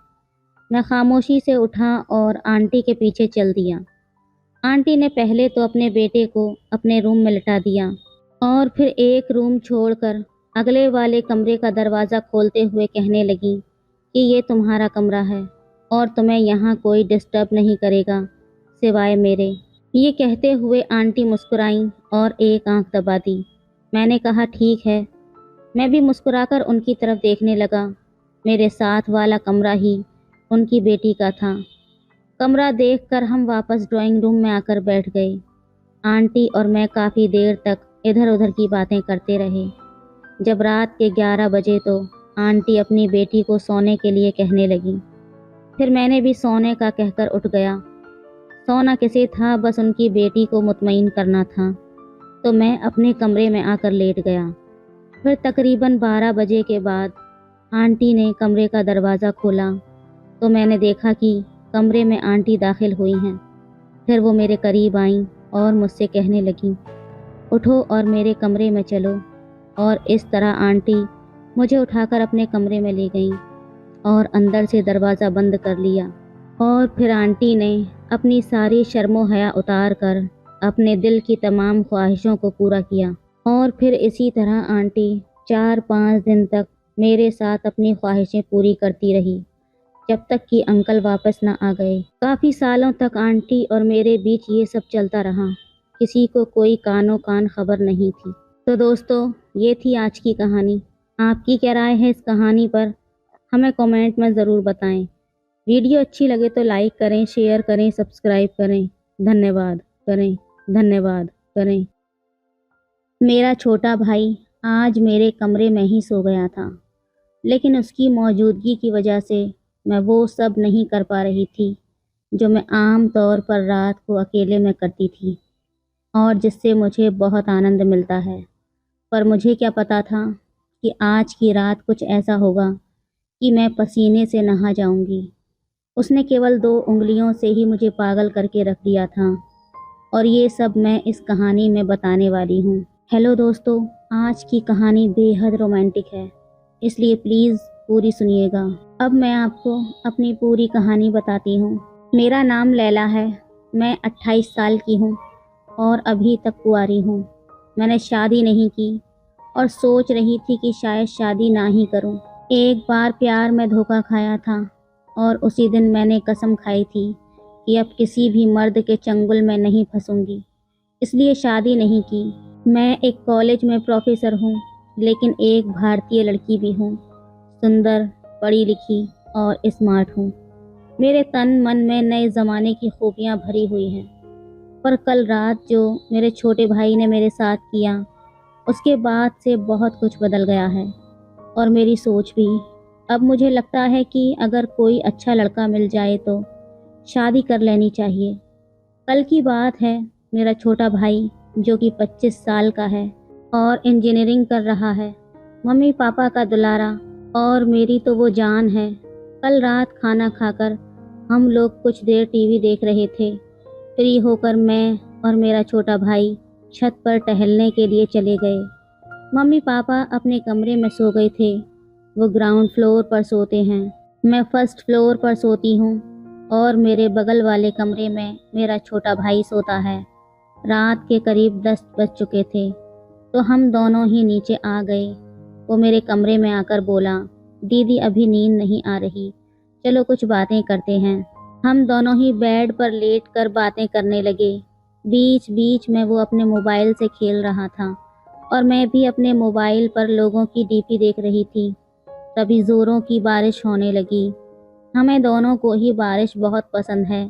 मैं खामोशी से उठा और आंटी के पीछे चल दिया। आंटी ने पहले तो अपने बेटे को अपने रूम में लिटा दिया और फिर एक रूम छोड़कर अगले वाले कमरे का दरवाज़ा खोलते हुए कहने लगी कि ये तुम्हारा कमरा है और तुम्हें यहाँ कोई डिस्टर्ब नहीं करेगा सिवाय मेरे। ये कहते हुए आंटी मुस्कुराईं और एक आंख दबा दी। मैंने कहा ठीक है। मैं भी मुस्कुराकर उनकी तरफ देखने लगा। मेरे साथ वाला कमरा ही उनकी बेटी का था। कमरा देखकर हम वापस ड्राइंग रूम में आकर बैठ गए। आंटी और मैं काफ़ी देर तक इधर उधर की बातें करते रहे। जब रात के 11 बजे तो आंटी अपनी बेटी को सोने के लिए कहने लगी। फिर मैंने भी सोने का कहकर उठ गया। सोना किसे था, बस उनकी बेटी को मुतमईन करना था, तो मैं अपने कमरे में आकर लेट गया। फिर तकरीबन 12 बजे के बाद आंटी ने कमरे का दरवाज़ा खोला तो मैंने देखा कि कमरे में आंटी दाखिल हुई हैं। फिर वो मेरे करीब आईं और मुझसे कहने लगी, उठो और मेरे कमरे में चलो। और इस तरह आंटी मुझे उठाकर अपने कमरे में ले गईं और अंदर से दरवाज़ा बंद कर लिया। और फिर आंटी ने अपनी सारी शर्मो हया उतार कर अपने दिल की तमाम ख्वाहिशों को पूरा किया। और फिर इसी तरह आंटी 4-5 दिन तक मेरे साथ अपनी ख्वाहिशें पूरी करती रही, जब तक कि अंकल वापस न आ गए। काफ़ी सालों तक आंटी और मेरे बीच ये सब चलता रहा। किसी को कोई कानो कान खबर नहीं थी। तो दोस्तों, ये थी आज की कहानी। आपकी क्या राय है इस कहानी पर, हमें कमेंट में ज़रूर बताएं। वीडियो अच्छी लगे तो लाइक करें, शेयर करें, सब्सक्राइब करें। धन्यवाद करें, धन्यवाद करें। मेरा छोटा भाई आज मेरे कमरे में ही सो गया था, लेकिन उसकी मौजूदगी की वजह से मैं वो सब नहीं कर पा रही थी जो मैं आम तौर पर रात को अकेले में करती थी और जिससे मुझे बहुत आनंद मिलता है। पर मुझे क्या पता था कि आज की रात कुछ ऐसा होगा कि मैं पसीने से नहा जाऊंगी। उसने केवल 2 उंगलियों से ही मुझे पागल करके रख दिया था और ये सब मैं इस कहानी में बताने वाली हूँ। हेलो दोस्तों, आज की कहानी बेहद रोमांटिक है, इसलिए प्लीज़ पूरी सुनिएगा। अब मैं आपको अपनी पूरी कहानी बताती हूँ। मेरा नाम लैला है। मैं 28 साल की हूँ और अभी तक कुंवारी हूँ। मैंने शादी नहीं की और सोच रही थी कि शायद शादी ना ही करूँ। एक बार प्यार में धोखा खाया था और उसी दिन मैंने कसम खाई थी कि अब किसी भी मर्द के चंगुल में नहीं फंसूंगी, इसलिए शादी नहीं की। मैं एक कॉलेज में प्रोफेसर हूँ, लेकिन एक भारतीय लड़की भी हूँ। सुंदर, पढ़ी लिखी और स्मार्ट हूँ। मेरे तन मन में नए ज़माने की खूबियाँ भरी हुई हैं। पर कल रात जो मेरे छोटे भाई ने मेरे साथ किया, उसके बाद से बहुत कुछ बदल गया है और मेरी सोच भी। अब मुझे लगता है कि अगर कोई अच्छा लड़का मिल जाए तो शादी कर लेनी चाहिए। कल की बात है, मेरा छोटा भाई जो कि 25 साल का है और इंजीनियरिंग कर रहा है। मम्मी पापा का दुलारा और मेरी तो वो जान है। कल रात खाना खाकर हम लोग कुछ देर टीवी देख रहे थे। फ्री होकर मैं और मेरा छोटा भाई छत पर टहलने के लिए चले गए। मम्मी पापा अपने कमरे में सो गए थे। वो ग्राउंड फ्लोर पर सोते हैं, मैं फर्स्ट फ्लोर पर सोती हूँ और मेरे बगल वाले कमरे में मेरा छोटा भाई सोता है। रात के करीब 10 बज चुके थे तो हम दोनों ही नीचे आ गए। वो मेरे कमरे में आकर बोला, दीदी अभी नींद नहीं आ रही, चलो कुछ बातें करते हैं। हम दोनों ही बेड पर लेट कर बातें करने लगे। बीच बीच में वो अपने मोबाइल से खेल रहा था और मैं भी अपने मोबाइल पर लोगों की डीपी देख रही थी। तभी ज़ोरों की बारिश होने लगी। हमें दोनों को ही बारिश बहुत पसंद है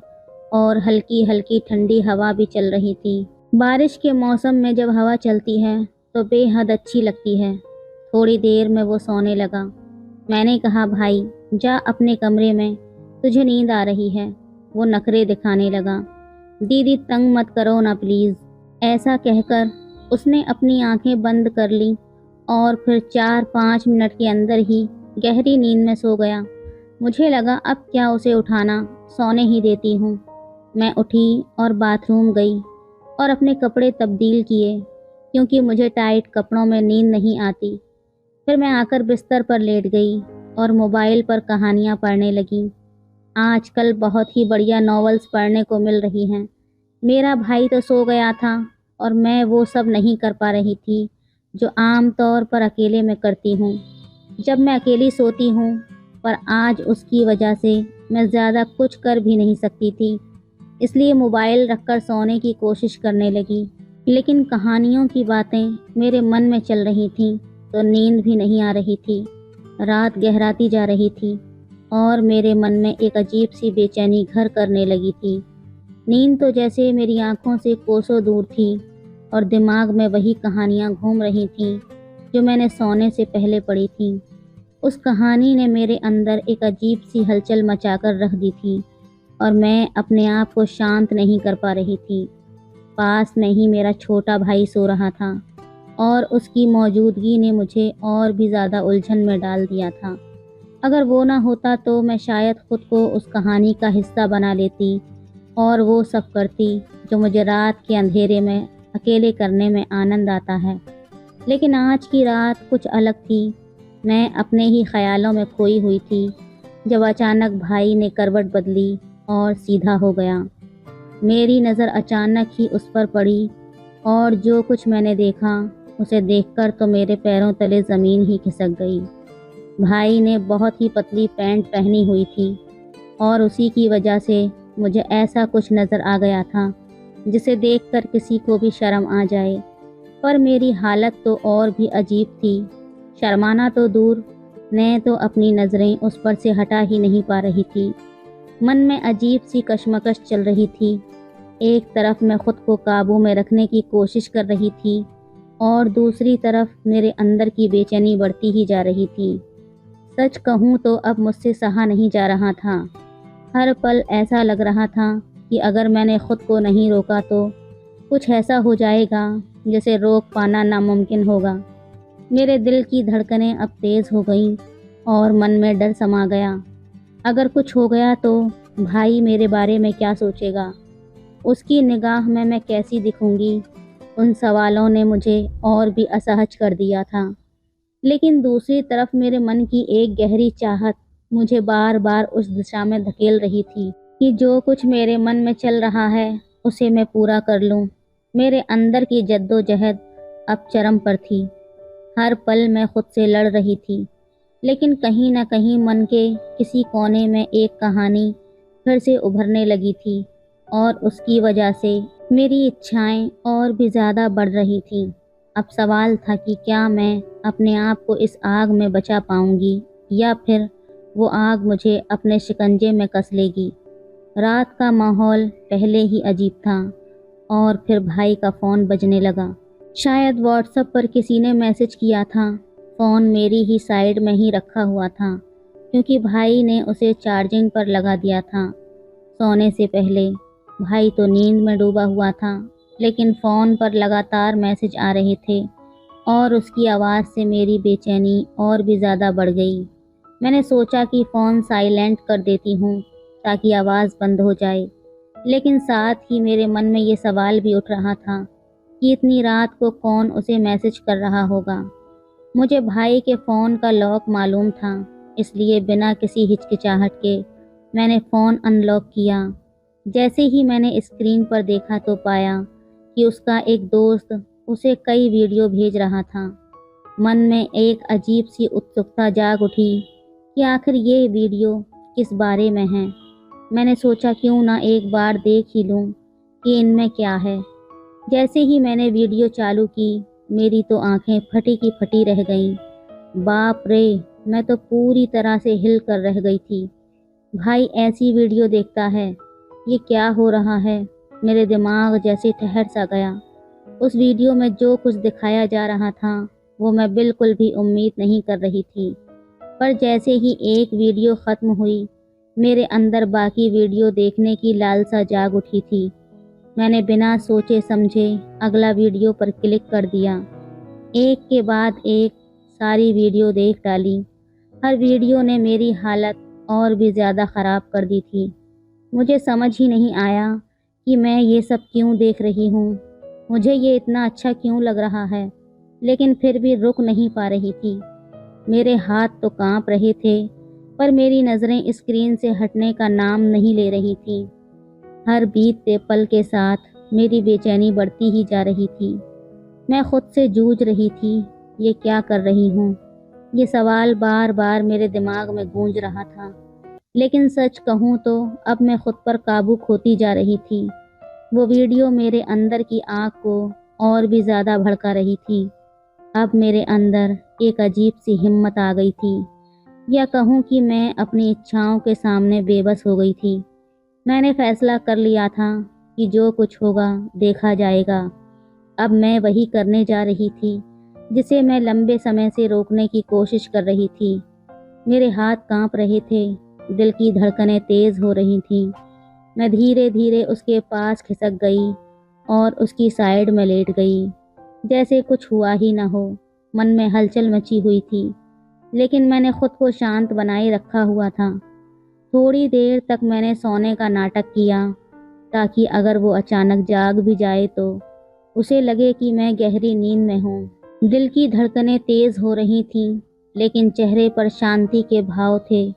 और हल्की हल्की ठंडी हवा भी चल रही थी। बारिश के मौसम में जब हवा चलती है तो बेहद अच्छी लगती है। थोड़ी देर में वो सोने लगा। मैंने कहा, भाई जा अपने कमरे में, तुझे नींद आ रही है। वो नखरे दिखाने लगा। दीदी तंग मत करो ना प्लीज़। ऐसा कहकर उसने अपनी आंखें बंद कर ली और फिर 4-5 मिनट के अंदर ही गहरी नींद में सो गया। मुझे लगा अब क्या उसे उठाना, सोने ही देती हूँ। मैं उठी और बाथरूम गई और अपने कपड़े तब्दील किए क्योंकि मुझे टाइट कपड़ों में नींद नहीं आती। फिर मैं आकर बिस्तर पर लेट गई और मोबाइल पर कहानियाँ पढ़ने लगी। आजकल बहुत ही बढ़िया नॉवेल्स पढ़ने को मिल रही हैं। मेरा भाई तो सो गया था और मैं वो सब नहीं कर पा रही थी जो आम तौर पर अकेले में करती हूँ जब मैं अकेली सोती हूँ। पर आज उसकी वजह से मैं ज़्यादा कुछ कर भी नहीं सकती थी, इसलिए मोबाइल रखकर सोने की कोशिश करने लगी। लेकिन कहानियों की बातें मेरे मन में चल रही थीं तो नींद भी नहीं आ रही थी। रात गहराती जा रही थी और मेरे मन में एक अजीब सी बेचैनी घर करने लगी थी। नींद तो जैसे मेरी आंखों से कोसों दूर थी और दिमाग में वही कहानियाँ घूम रही थीं जो मैंने सोने से पहले पढ़ी थीं। उस कहानी ने मेरे अंदर एक अजीब सी हलचल मचाकर रख दी थी और मैं अपने आप को शांत नहीं कर पा रही थी। पास में ही मेरा छोटा भाई सो रहा था और उसकी मौजूदगी ने मुझे और भी ज़्यादा उलझन में डाल दिया था। अगर वो ना होता तो मैं शायद खुद को उस कहानी का हिस्सा बना लेती और वो सब करती जो मुझे रात के अंधेरे में अकेले करने में आनंद आता है। लेकिन आज की रात कुछ अलग थी। मैं अपने ही ख्यालों में खोई हुई थी जब अचानक भाई ने करवट बदली और सीधा हो गया। मेरी नज़र अचानक ही उस पर पड़ी और जो कुछ मैंने देखा उसे देखकर तो मेरे पैरों तले ज़मीन ही खिसक गई। भाई ने बहुत ही पतली पैंट पहनी हुई थी और उसी की वजह से मुझे ऐसा कुछ नज़र आ गया था जिसे देखकर किसी को भी शर्म आ जाए। पर मेरी हालत तो और भी अजीब थी। शर्माना तो दूर, मैं तो अपनी नज़रें उस पर से हटा ही नहीं पा रही थी। मन में अजीब सी कशमकश चल रही थी। एक तरफ मैं खुद को काबू में रखने की कोशिश कर रही थी और दूसरी तरफ मेरे अंदर की बेचैनी बढ़ती ही जा रही थी। सच कहूँ तो अब मुझसे सहा नहीं जा रहा था। हर पल ऐसा लग रहा था कि अगर मैंने खुद को नहीं रोका तो कुछ ऐसा हो जाएगा जिसे रोक पाना नामुमकिन होगा। मेरे दिल की धड़कनें अब तेज़ हो गईं और मन में डर समा गया। अगर कुछ हो गया तो भाई मेरे बारे में क्या सोचेगा, उसकी निगाह में मैं कैसी दिखूंगी। उन सवालों ने मुझे और भी असहज कर दिया था। लेकिन दूसरी तरफ मेरे मन की एक गहरी चाहत मुझे बार बार उस दिशा में धकेल रही थी कि जो कुछ मेरे मन में चल रहा है उसे मैं पूरा कर लूं। मेरे अंदर की जद्दोजहद अब चरम पर थी। हर पल मैं खुद से लड़ रही थी, लेकिन कहीं न कहीं मन के किसी कोने में एक कहानी फिर से उभरने लगी थी और उसकी वजह से मेरी इच्छाएं और भी ज़्यादा बढ़ रही थीं। अब सवाल था कि क्या मैं अपने आप को इस आग में बचा पाऊंगी या फिर वो आग मुझे अपने शिकंजे में कस लेगी। रात का माहौल पहले ही अजीब था और फिर भाई का फ़ोन बजने लगा। शायद व्हाट्सएप पर किसी ने मैसेज किया था। फ़ोन मेरी ही साइड में ही रखा हुआ था क्योंकि भाई ने उसे चार्जिंग पर लगा दिया था। सोने से पहले भाई तो नींद में डूबा हुआ था, लेकिन फ़ोन पर लगातार मैसेज आ रहे थे और उसकी आवाज़ से मेरी बेचैनी और भी ज़्यादा बढ़ गई। मैंने सोचा कि फ़ोन साइलेंट कर देती हूँ ताकि आवाज़ बंद हो जाए, लेकिन साथ ही मेरे मन में ये सवाल भी उठ रहा था कि इतनी रात को कौन उसे मैसेज कर रहा होगा। मुझे भाई के फ़ोन का लॉक मालूम था, इसलिए बिना किसी हिचकिचाहट के मैंने फ़ोन अनलॉक किया। जैसे ही मैंने स्क्रीन पर देखा तो पाया कि उसका एक दोस्त उसे कई वीडियो भेज रहा था। मन में एक अजीब सी उत्सुकता जाग उठी कि आखिर ये वीडियो किस बारे में है। मैंने सोचा क्यों ना एक बार देख ही लूं कि इनमें क्या है। जैसे ही मैंने वीडियो चालू की, मेरी तो आंखें फटी की फटी रह गईं। बाप रे! मैं तो पूरी तरह से हिल कर रह गई थी। भाई ऐसी वीडियो देखता है? ये क्या हो रहा है? मेरे दिमाग जैसे ठहर सा गया। उस वीडियो में जो कुछ दिखाया जा रहा था, वो मैं बिल्कुल भी उम्मीद नहीं कर रही थी। पर जैसे ही एक वीडियो ख़त्म हुई, मेरे अंदर बाकी वीडियो देखने की लालसा जाग उठी थी। मैंने बिना सोचे समझे अगला वीडियो पर क्लिक कर दिया। एक के बाद एक सारी वीडियो देख डाली। हर वीडियो ने मेरी हालत और भी ज़्यादा ख़राब कर दी थी। मुझे समझ ही नहीं आया कि मैं ये सब क्यों देख रही हूँ। मुझे ये इतना अच्छा क्यों लग रहा है, लेकिन फिर भी रुक नहीं पा रही थी। मेरे हाथ तो कांप रहे थे, पर मेरी नज़रें स्क्रीन से हटने का नाम नहीं ले रही थी। हर बीतते पल के साथ मेरी बेचैनी बढ़ती ही जा रही थी। मैं खुद से जूझ रही थी, ये क्या कर रही हूँ? ये सवाल बार बार मेरे दिमाग में गूंज रहा था। लेकिन सच कहूँ तो अब मैं खुद पर काबू खोती जा रही थी। वो वीडियो मेरे अंदर की आग को और भी ज़्यादा भड़का रही थी। अब मेरे अंदर एक अजीब सी हिम्मत आ गई थी, या कहूँ कि मैं अपनी इच्छाओं के सामने बेबस हो गई थी। मैंने फैसला कर लिया था कि जो कुछ होगा देखा जाएगा। अब मैं वही करने जा रही थी जिसे मैं लंबे समय से रोकने की कोशिश कर रही थी। मेरे हाथ कांप रहे थे, दिल की धड़कनें तेज़ हो रही थीं। मैं धीरे धीरे उसके पास खिसक गई और उसकी साइड में लेट गई, जैसे कुछ हुआ ही ना हो। मन में हलचल मची हुई थी, लेकिन मैंने खुद को शांत बनाए रखा हुआ था। थोड़ी देर तक मैंने सोने का नाटक किया, ताकि अगर वो अचानक जाग भी जाए तो उसे लगे कि मैं गहरी नींद में हूँ। दिल की धड़कनें तेज़ हो रही थीं, लेकिन चेहरे पर शांति के भाव थे।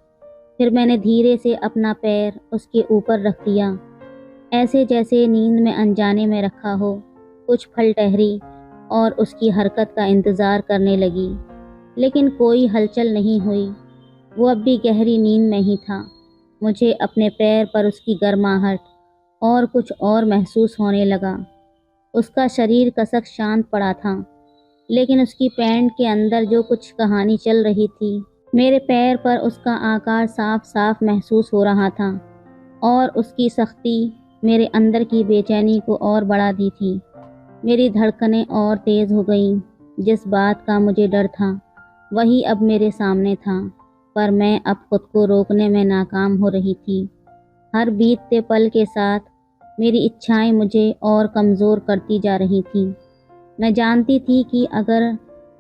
फिर मैंने धीरे से अपना पैर उसके ऊपर रख दिया, ऐसे जैसे नींद में अनजाने में रखा हो। कुछ पल ठहरी और उसकी हरकत का इंतज़ार करने लगी, लेकिन कोई हलचल नहीं हुई। वो अब भी गहरी नींद में ही था। मुझे अपने पैर पर उसकी गर्माहट और कुछ और महसूस होने लगा। उसका शरीर कसक शांत पड़ा था, लेकिन उसकी पैंट के अंदर जो कुछ कहानी चल रही थी। मेरे पैर पर उसका आकार साफ साफ महसूस हो रहा था, और उसकी सख्ती मेरे अंदर की बेचैनी को और बढ़ा दी थी। मेरी धड़कनें और तेज़ हो गईं। जिस बात का मुझे डर था, वही अब मेरे सामने था, पर मैं अब खुद को रोकने में नाकाम हो रही थी। हर बीतते पल के साथ मेरी इच्छाएं मुझे और कमज़ोर करती जा रही थीं। मैं जानती थी कि अगर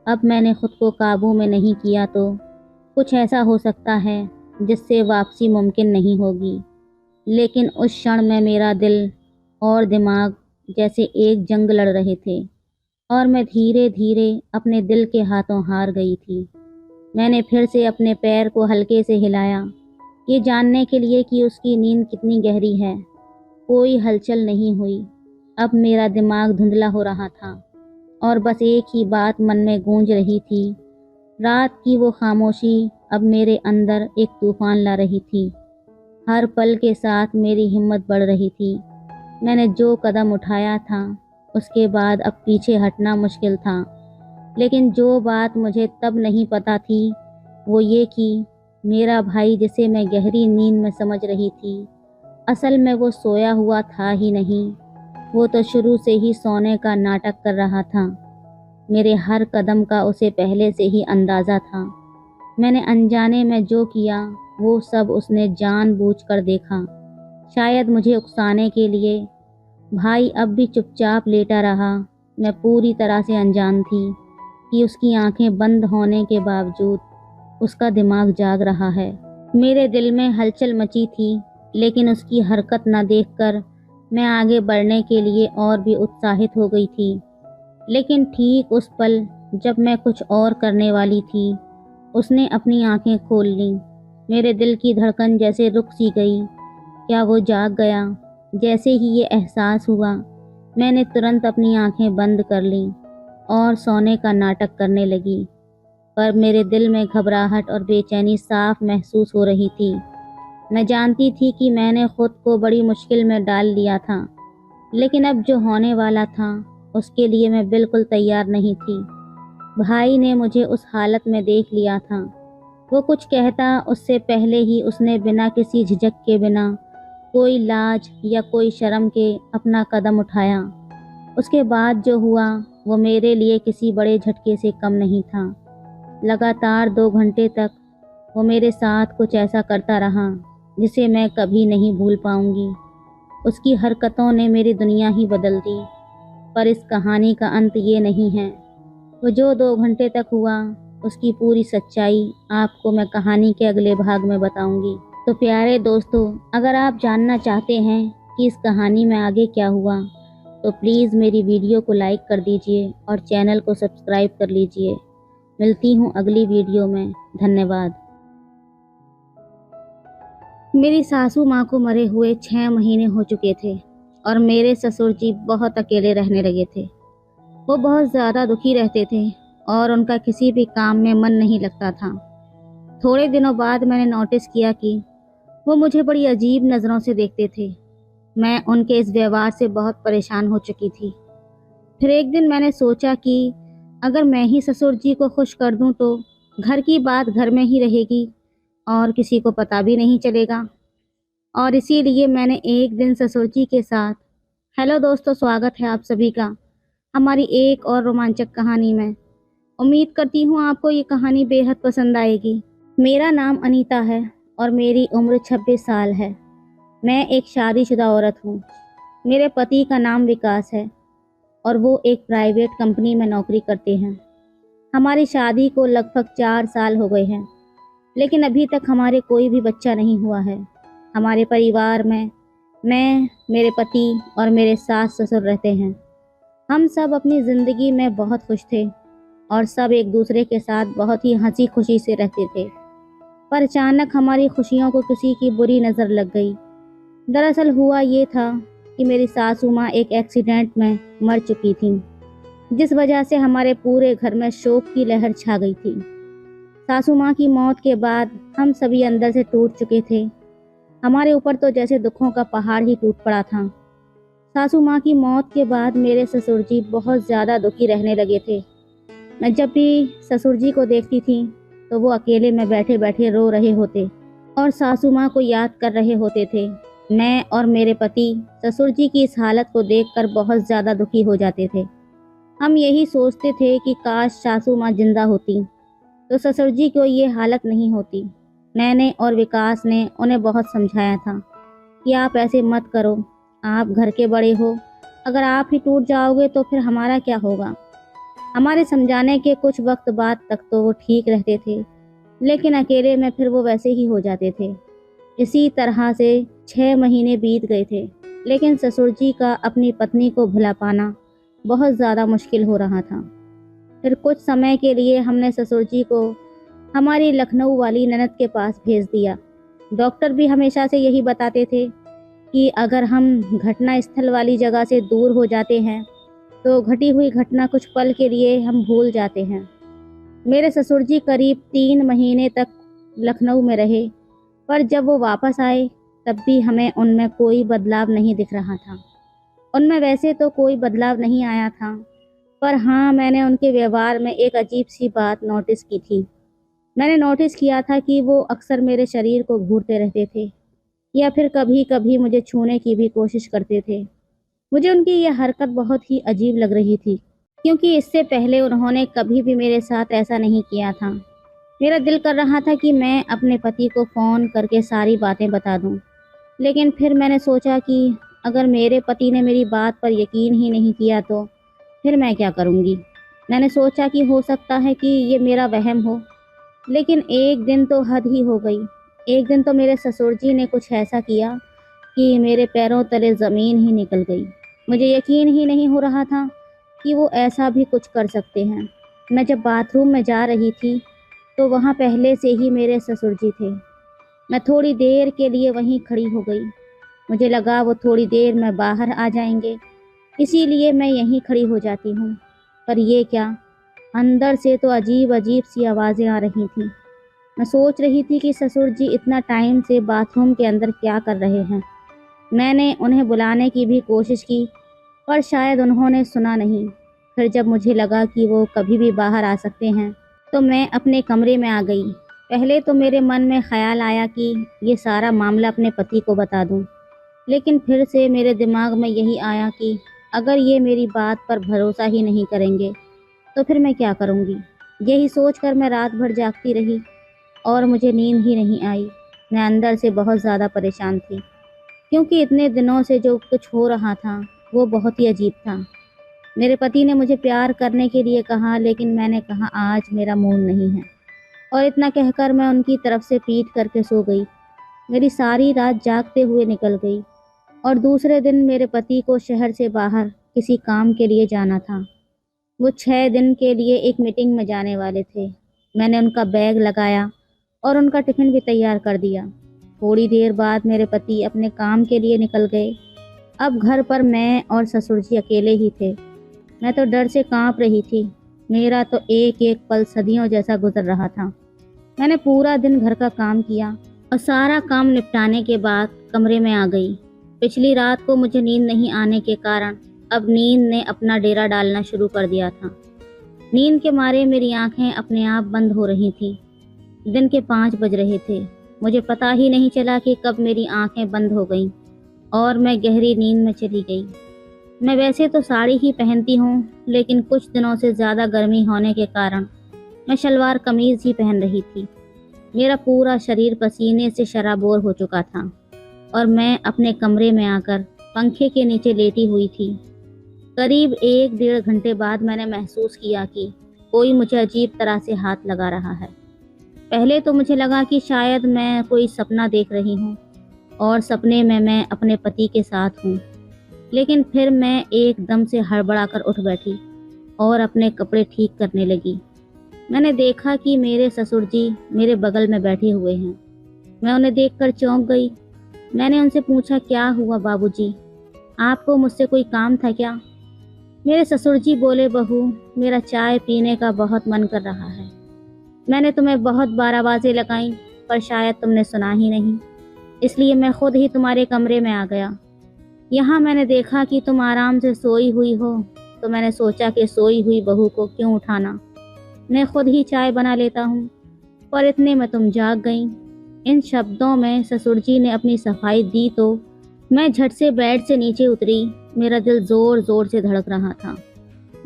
अब मैंने खुद को काबू में नहीं किया तो कुछ ऐसा हो सकता है जिससे वापसी मुमकिन नहीं होगी। लेकिन उस क्षण में मेरा दिल और दिमाग जैसे एक जंग लड़ रहे थे, और मैं धीरे धीरे अपने दिल के हाथों हार गई थी। मैंने फिर से अपने पैर को हल्के से हिलाया, ये जानने के लिए कि उसकी नींद कितनी गहरी है। कोई हलचल नहीं हुई। अब मेरा दिमाग धुंधला हो रहा था, और बस एक ही बात मन में गूंज रही थी। रात की वो खामोशी अब मेरे अंदर एक तूफान ला रही थी। हर पल के साथ मेरी हिम्मत बढ़ रही थी। मैंने जो कदम उठाया था, उसके बाद अब पीछे हटना मुश्किल था। लेकिन जो बात मुझे तब नहीं पता थी, वो ये कि मेरा भाई, जिसे मैं गहरी नींद में समझ रही थी, असल में वो सोया हुआ था ही नहीं। वो तो शुरू से ही सोने का नाटक कर रहा था। मेरे हर कदम का उसे पहले से ही अंदाज़ा था। मैंने अनजाने में जो किया, वो सब उसने जानबूझकर देखा, शायद मुझे उकसाने के लिए। भाई अब भी चुपचाप लेटा रहा। मैं पूरी तरह से अनजान थी कि उसकी आंखें बंद होने के बावजूद उसका दिमाग जाग रहा है। मेरे दिल में हलचल मची थी, लेकिन उसकी हरकत न देखकर मैं आगे बढ़ने के लिए और भी उत्साहित हो गई थी। लेकिन ठीक उस पल जब मैं कुछ और करने वाली थी, उसने अपनी आंखें खोल लीं। मेरे दिल की धड़कन जैसे रुक सी गई। क्या वो जाग गया? जैसे ही ये एहसास हुआ, मैंने तुरंत अपनी आंखें बंद कर लीं और सोने का नाटक करने लगी। पर मेरे दिल में घबराहट और बेचैनी साफ महसूस हो रही थी। मैं जानती थी कि मैंने खुद को बड़ी मुश्किल में डाल लिया था, लेकिन अब जो होने वाला था उसके लिए मैं बिल्कुल तैयार नहीं थी। भाई ने मुझे उस हालत में देख लिया था। वो कुछ कहता उससे पहले ही उसने बिना किसी झिझक के, बिना कोई लाज या कोई शर्म के अपना कदम उठाया। उसके बाद जो हुआ वो मेरे लिए किसी बड़े झटके से कम नहीं था। लगातार 2 घंटे तक वो मेरे साथ कुछ ऐसा करता रहा जिसे मैं कभी नहीं भूल पाऊंगी। उसकी हरकतों ने मेरी दुनिया ही बदल दी। पर इस कहानी का अंत ये नहीं है। वो जो 2 घंटे तक हुआ, उसकी पूरी सच्चाई आपको मैं कहानी के अगले भाग में बताऊंगी। तो प्यारे दोस्तों, अगर आप जानना चाहते हैं कि इस कहानी में आगे क्या हुआ, तो प्लीज़ मेरी वीडियो को लाइक कर दीजिए और चैनल को सब्सक्राइब कर लीजिए। मिलती हूँ अगली वीडियो में। धन्यवाद। मेरी सासू माँ को मरे हुए 6 महीने हो चुके थे और मेरे ससुर जी बहुत अकेले रहने लगे थे। वो बहुत ज़्यादा दुखी रहते थे और उनका किसी भी काम में मन नहीं लगता था। थोड़े दिनों बाद मैंने नोटिस किया कि वो मुझे बड़ी अजीब नज़रों से देखते थे। मैं उनके इस व्यवहार से बहुत परेशान हो चुकी थी। फिर एक दिन मैंने सोचा कि अगर मैं ही ससुर जी को खुश कर दूं तो घर की बात घर में ही रहेगी और किसी को पता भी नहीं चलेगा। और इसीलिए मैंने एक दिन ससुर जी के साथ, हेलो दोस्तों, स्वागत है आप सभी का हमारी एक और रोमांचक कहानी में। उम्मीद करती हूँ आपको ये कहानी बेहद पसंद आएगी। मेरा नाम अनीता है और मेरी उम्र 26 साल है। मैं एक शादीशुदा औरत हूँ। मेरे पति का नाम विकास है और वो एक प्राइवेट कंपनी में नौकरी करते हैं। हमारी शादी को लगभग 4 साल हो गए हैं, लेकिन अभी तक हमारे कोई भी बच्चा नहीं हुआ है। हमारे परिवार में मैं, मेरे पति और मेरे सास ससुर रहते हैं। हम सब अपनी ज़िंदगी में बहुत खुश थे और सब एक दूसरे के साथ बहुत ही हंसी खुशी से रहते थे। पर अचानक हमारी खुशियों को किसी की बुरी नज़र लग गई। दरअसल हुआ ये था कि मेरी सासू माँ एक एक्सीडेंट में मर चुकी थीं, जिस वजह से हमारे पूरे घर में शोक की लहर छा गई थी। सासू माँ की मौत के बाद हम सभी अंदर से टूट चुके थे। हमारे ऊपर तो जैसे दुखों का पहाड़ ही टूट पड़ा था। सासू माँ की मौत के बाद मेरे ससुर जी बहुत ज़्यादा दुखी रहने लगे थे। मैं जब भी ससुर जी को देखती थी तो वो अकेले में बैठे बैठे रो रहे होते और सासू माँ को याद कर रहे होते थे। मैं और मेरे पति ससुर जी की इस हालत को देखकर बहुत ज़्यादा दुखी हो जाते थे। हम यही सोचते थे कि काश सासू माँ जिंदा होती तो ससुर जी को ये हालत नहीं होती। मैंने और विकास ने उन्हें बहुत समझाया था कि आप ऐसे मत करो, आप घर के बड़े हो, अगर आप ही टूट जाओगे तो फिर हमारा क्या होगा। हमारे समझाने के कुछ वक्त बाद तक तो वो ठीक रहते थे, लेकिन अकेले में फिर वो वैसे ही हो जाते थे। इसी तरह से 6 महीने बीत गए थे, लेकिन ससुर जी का अपनी पत्नी को भुला पाना बहुत ज़्यादा मुश्किल हो रहा था। फिर कुछ समय के लिए हमने ससुर जी को हमारी लखनऊ वाली ननद के पास भेज दिया। डॉक्टर भी हमेशा से यही बताते थे कि अगर हम घटना स्थल वाली जगह से दूर हो जाते हैं तो घटी हुई घटना कुछ पल के लिए हम भूल जाते हैं। मेरे ससुर जी करीब 3 महीने तक लखनऊ में रहे, पर जब वो वापस आए तब भी हमें उनमें कोई बदलाव नहीं दिख रहा था। उनमें वैसे तो कोई बदलाव नहीं आया था, पर हाँ, मैंने उनके व्यवहार में एक अजीब सी बात नोटिस की थी। मैंने नोटिस किया था कि वो अक्सर मेरे शरीर को घूरते रहते थे या फिर कभी कभी मुझे छूने की भी कोशिश करते थे। मुझे उनकी यह हरकत बहुत ही अजीब लग रही थी, क्योंकि इससे पहले उन्होंने कभी भी मेरे साथ ऐसा नहीं किया था। मेरा दिल कर रहा था कि मैं अपने पति को फ़ोन करके सारी बातें बता दूं, लेकिन फिर मैंने सोचा कि अगर मेरे पति ने मेरी बात पर यकीन ही नहीं किया तो फिर मैं क्या करूँगी। मैंने सोचा कि हो सकता है कि ये मेरा वहम हो, लेकिन एक दिन तो हद ही हो गई। एक दिन तो मेरे ससुर जी ने कुछ ऐसा किया कि मेरे पैरों तले ज़मीन ही निकल गई। मुझे यकीन ही नहीं हो रहा था कि वो ऐसा भी कुछ कर सकते हैं। मैं जब बाथरूम में जा रही थी तो वहाँ पहले से ही मेरे ससुर जी थे। मैं थोड़ी देर के लिए वहीं खड़ी हो गई। मुझे लगा वो थोड़ी देर में बाहर आ जाएंगे, इसीलिए मैं यहीं खड़ी हो जाती हूँ। पर ये क्या, अंदर से तो अजीब अजीब सी आवाज़ें आ रही थीं। मैं सोच रही थी कि ससुर जी इतना टाइम से बाथरूम के अंदर क्या कर रहे हैं। मैंने उन्हें बुलाने की भी कोशिश की, पर शायद उन्होंने सुना नहीं। फिर जब मुझे लगा कि वो कभी भी बाहर आ सकते हैं, तो मैं अपने कमरे में आ गई। पहले तो मेरे मन में ख़्याल आया कि ये सारा मामला अपने पति को बता दूं, लेकिन फिर से मेरे दिमाग में यही आया कि अगर ये मेरी बात पर भरोसा ही नहीं करेंगे तो फिर मैं क्या करूँगी। यही सोचकर मैं रात भर जागती रही और मुझे नींद ही नहीं आई। मैं अंदर से बहुत ज़्यादा परेशान थी, क्योंकि इतने दिनों से जो कुछ हो रहा था वो बहुत ही अजीब था। मेरे पति ने मुझे प्यार करने के लिए कहा, लेकिन मैंने कहा आज मेरा मूड नहीं है, और इतना कहकर मैं उनकी तरफ से पीट करके सो गई। मेरी सारी रात जागते हुए निकल गई और दूसरे दिन मेरे पति को शहर से बाहर किसी काम के लिए जाना था। वो 6 दिन के लिए एक मीटिंग में जाने वाले थे। मैंने उनका बैग लगाया और उनका टिफ़िन भी तैयार कर दिया। थोड़ी देर बाद मेरे पति अपने काम के लिए निकल गए। अब घर पर मैं और ससुर जी अकेले ही थे। मैं तो डर से कांप रही थी। मेरा तो एक एक पल सदियों जैसा गुजर रहा था। मैंने पूरा दिन घर का काम किया और सारा काम निपटाने के बाद कमरे में आ गई। पिछली रात को मुझे नींद नहीं आने के कारण अब नींद ने अपना डेरा डालना शुरू कर दिया था। नींद के मारे मेरी आंखें अपने आप बंद हो रही थीं। दिन के 5 बज रहे थे। मुझे पता ही नहीं चला कि कब मेरी आंखें बंद हो गईं और मैं गहरी नींद में चली गई। मैं वैसे तो साड़ी ही पहनती हूँ, लेकिन कुछ दिनों से ज़्यादा गर्मी होने के कारण मैं शलवार कमीज़ ही पहन रही थी। मेरा पूरा शरीर पसीने से शराबोर हो चुका था और मैं अपने कमरे में आकर पंखे के नीचे लेटी हुई थी। करीब 1 डेढ़ घंटे बाद मैंने महसूस किया कि कोई मुझे अजीब तरह से हाथ लगा रहा है। पहले तो मुझे लगा कि शायद मैं कोई सपना देख रही हूँ और सपने में मैं अपने पति के साथ हूँ, लेकिन फिर मैं एकदम से हड़बड़ाकर उठ बैठी और अपने कपड़े ठीक करने लगी। मैंने देखा कि मेरे ससुर जी मेरे बगल में बैठे हुए हैं। मैं उन्हें देखकर चौंक गई। मैंने उनसे पूछा, क्या हुआ बाबूजी, आपको मुझसे कोई काम था क्या? मेरे ससुर जी बोले, बहू, मेरा चाय पीने का बहुत मन कर रहा है। मैंने तुम्हें बहुत बार आवाज़ें लगाईं, पर शायद तुमने सुना ही नहीं, इसलिए मैं खुद ही तुम्हारे कमरे में आ गया। यहाँ मैंने देखा कि तुम आराम से सोई हुई हो, तो मैंने सोचा कि सोई हुई बहू को क्यों उठाना, मैं खुद ही चाय बना लेता हूँ। पर इतने में तुम जाग गईं। इन शब्दों में ससुर जी ने अपनी सफाई दी तो मैं झट से बेड से नीचे उतरी। मेरा दिल ज़ोर ज़ोर से धड़क रहा था।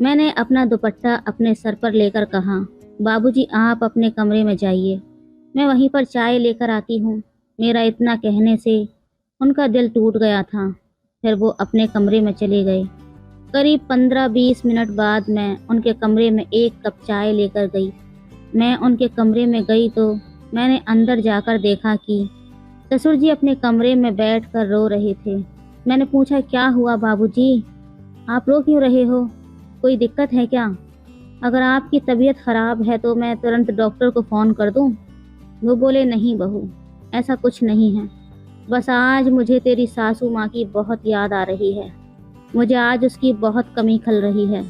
मैंने अपना दुपट्टा अपने सर पर लेकर कहा, बाबूजी आप अपने कमरे में जाइए, मैं वहीं पर चाय लेकर आती हूँ। मेरा इतना कहने से उनका दिल टूट गया था। फिर वो अपने कमरे में चले गए। करीब 15-20 मिनट बाद मैं उनके कमरे में एक कप चाय लेकर गई। मैं उनके कमरे में गई तो मैंने अंदर जाकर देखा कि ससुर जी अपने कमरे में बैठकर रो रहे थे। मैंने पूछा, क्या हुआ बाबूजी, आप रो क्यों रहे हो, कोई दिक्कत है क्या? अगर आपकी तबीयत ख़राब है तो मैं तुरंत डॉक्टर को फ़ोन कर दूं? वो बोले, नहीं बहू, ऐसा कुछ नहीं है, बस आज मुझे तेरी सासू माँ की बहुत याद आ रही है। मुझे आज उसकी बहुत कमी खल रही है।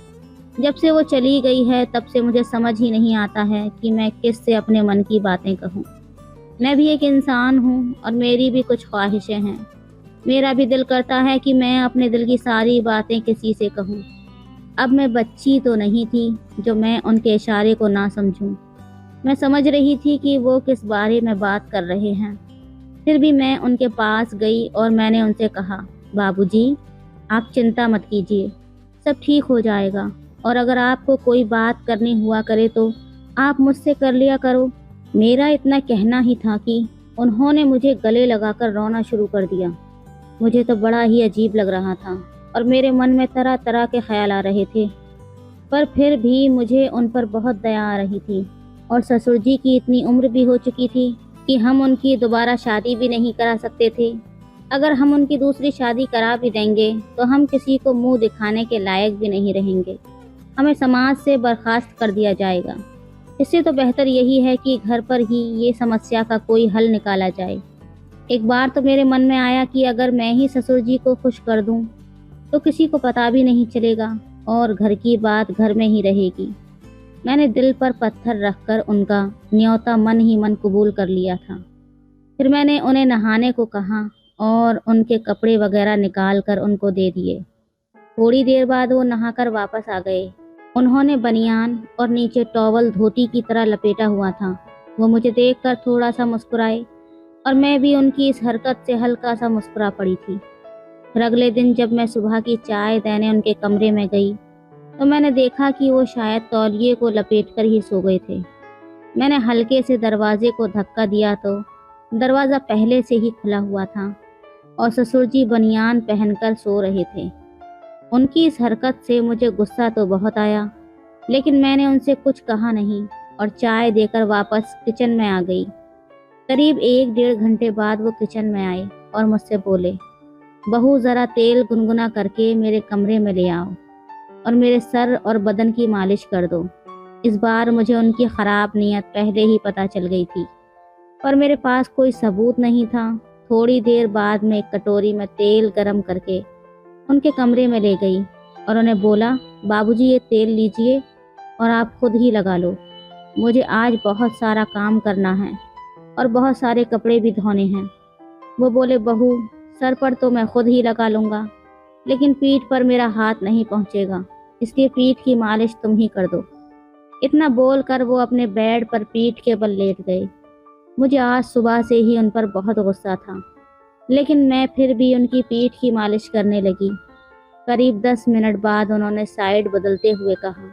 जब से वो चली गई है तब से मुझे समझ ही नहीं आता है कि मैं किससे अपने मन की बातें कहूँ। मैं भी एक इंसान हूँ और मेरी भी कुछ ख्वाहिशें हैं। मेरा भी दिल करता है कि मैं अपने दिल की सारी बातें किसी से कहूँ। अब मैं बच्ची तो नहीं थी जो मैं उनके इशारे को ना समझूं। मैं समझ रही थी कि वो किस बारे में बात कर रहे हैं। फिर भी मैं उनके पास गई और मैंने उनसे कहा, बाबूजी, आप चिंता मत कीजिए, सब ठीक हो जाएगा, और अगर आपको कोई बात करनी हुआ करे तो आप मुझसे कर लिया करो। मेरा इतना कहना ही था कि उन्होंने मुझे गले लगाकर रोना शुरू कर दिया। मुझे तो बड़ा ही अजीब लग रहा था और मेरे मन में तरह तरह के ख्याल आ रहे थे, पर फिर भी मुझे उन पर बहुत दया आ रही थी। और ससुर जी की इतनी उम्र भी हो चुकी थी कि हम उनकी दोबारा शादी भी नहीं करा सकते थे। अगर हम उनकी दूसरी शादी करा भी देंगे तो हम किसी को मुंह दिखाने के लायक भी नहीं रहेंगे, हमें समाज से बर्खास्त कर दिया जाएगा। इससे तो बेहतर यही है कि घर पर ही ये समस्या का कोई हल निकाला जाए। एक बार तो मेरे मन में आया कि अगर मैं ही ससुर जी को खुश कर दूं तो किसी को पता भी नहीं चलेगा और घर की बात घर में ही रहेगी। मैंने दिल पर पत्थर रखकर उनका न्योता मन ही मन कबूल कर लिया था। फिर मैंने उन्हें नहाने को कहा और उनके कपड़े वगैरह निकाल कर उनको दे दिए। थोड़ी देर बाद वो नहाकर वापस आ गए। उन्होंने बनियान और नीचे टॉवल धोती की तरह लपेटा हुआ था। वो मुझे देखकर थोड़ा सा मुस्कुराए और मैं भी उनकी इस हरकत से हल्का सा मुस्कुरा पड़ी थी। फिर अगले दिन जब मैं सुबह की चाय देने उनके कमरे में गई तो मैंने देखा कि वो शायद तौलिए को लपेटकर ही सो गए थे। मैंने हल्के से दरवाजे को धक्का दिया तो दरवाज़ा पहले से ही खुला हुआ था और ससुर जी बनियान पहनकर सो रहे थे। उनकी इस हरकत से मुझे गुस्सा तो बहुत आया, लेकिन मैंने उनसे कुछ कहा नहीं और चाय देकर वापस किचन में आ गई। करीब 1-1.5 घंटे बाद वो किचन में आए और मुझसे बोले, बहू ज़रा तेल गुनगुना करके मेरे कमरे में ले आओ और मेरे सर और बदन की मालिश कर दो। इस बार मुझे उनकी ख़राब नीयत पहले ही पता चल गई थी, पर मेरे पास कोई सबूत नहीं था। थोड़ी देर बाद मैं एक कटोरी में तेल गरम करके उनके कमरे में ले गई और उन्हें बोला, बाबूजी ये तेल लीजिए और आप खुद ही लगा लो। मुझे आज बहुत सारा काम करना है और बहुत सारे कपड़े भी धोने हैं। वो बोले, बहू सर पर तो मैं खुद ही लगा लूँगा, लेकिन पीठ पर मेरा हाथ नहीं पहुँचेगा, इसलिए पीठ की मालिश तुम ही कर दो। इतना बोलकर वो अपने बेड पर पीठ के बल लेट गए। मुझे आज सुबह से ही उन पर बहुत गुस्सा था, लेकिन मैं फिर भी उनकी पीठ की मालिश करने लगी। करीब 10 मिनट बाद उन्होंने साइड बदलते हुए कहा,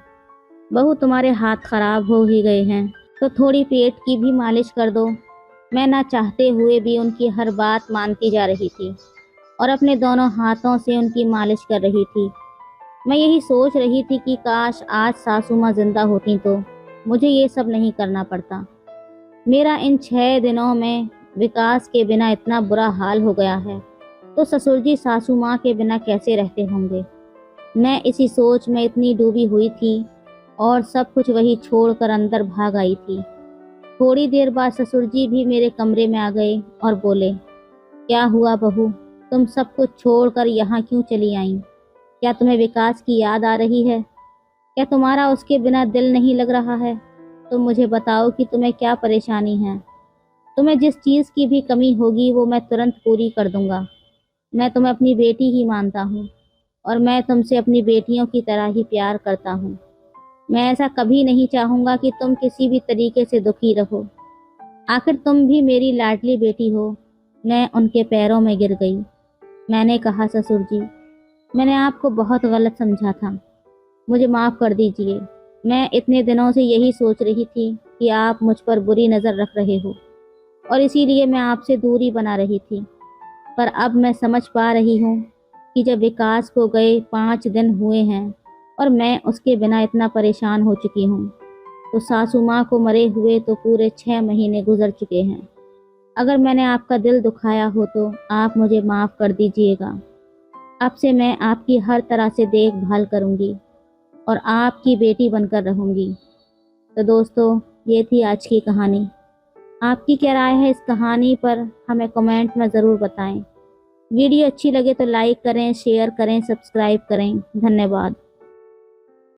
बहू तुम्हारे हाथ खराब हो ही गए हैं तो थोड़ी पेट की भी मालिश कर दो। मैं ना चाहते हुए भी उनकी हर बात मानती जा रही थी और अपने दोनों हाथों से उनकी मालिश कर रही थी। मैं यही सोच रही थी कि काश आज सासू माँ जिंदा होती तो मुझे ये सब नहीं करना पड़ता। मेरा इन 6 दिनों में विकास के बिना इतना बुरा हाल हो गया है, तो ससुर जी सासू माँ के बिना कैसे रहते होंगे। मैं इसी सोच में इतनी डूबी हुई थी और सब कुछ वही छोड़कर अंदर भाग आई थी। थोड़ी देर बाद ससुर जी भी मेरे कमरे में आ गए और बोले, क्या हुआ बहू, तुम सब कुछ छोड़कर यहाँ क्यों चली आई? क्या तुम्हें विकास की याद आ रही है? क्या तुम्हारा उसके बिना दिल नहीं लग रहा है? तुम मुझे बताओ कि तुम्हें क्या परेशानी है। तुम्हें जिस चीज़ की भी कमी होगी वो मैं तुरंत पूरी कर दूंगा। मैं तुम्हें अपनी बेटी ही मानता हूँ और मैं तुमसे अपनी बेटियों की तरह ही प्यार करता हूँ। मैं ऐसा कभी नहीं चाहूँगा कि तुम किसी भी तरीके से दुखी रहो। आखिर तुम भी मेरी लाडली बेटी हो। मैं उनके पैरों में गिर गई। मैंने कहा, ससुर जी मैंने आपको बहुत गलत समझा था, मुझे माफ़ कर दीजिए। मैं इतने दिनों से यही सोच रही थी कि आप मुझ पर बुरी नज़र रख रहे हो और इसीलिए मैं आपसे दूरी बना रही थी। पर अब मैं समझ पा रही हूँ कि जब विकास को गए 5 दिन हुए हैं और मैं उसके बिना इतना परेशान हो चुकी हूँ, तो सासू माँ को मरे हुए तो पूरे 6 महीने गुजर चुके हैं। अगर मैंने आपका दिल दुखाया हो तो आप मुझे माफ़ कर दीजिएगा। अब से मैं आपकी हर तरह से देखभाल करूँगी और आपकी बेटी बनकर रहूँगी। तो दोस्तों, ये थी आज की कहानी। आपकी क्या राय है इस कहानी पर हमें कमेंट में ज़रूर बताएं। वीडियो अच्छी लगे तो लाइक करें, शेयर करें, सब्सक्राइब करें। धन्यवाद।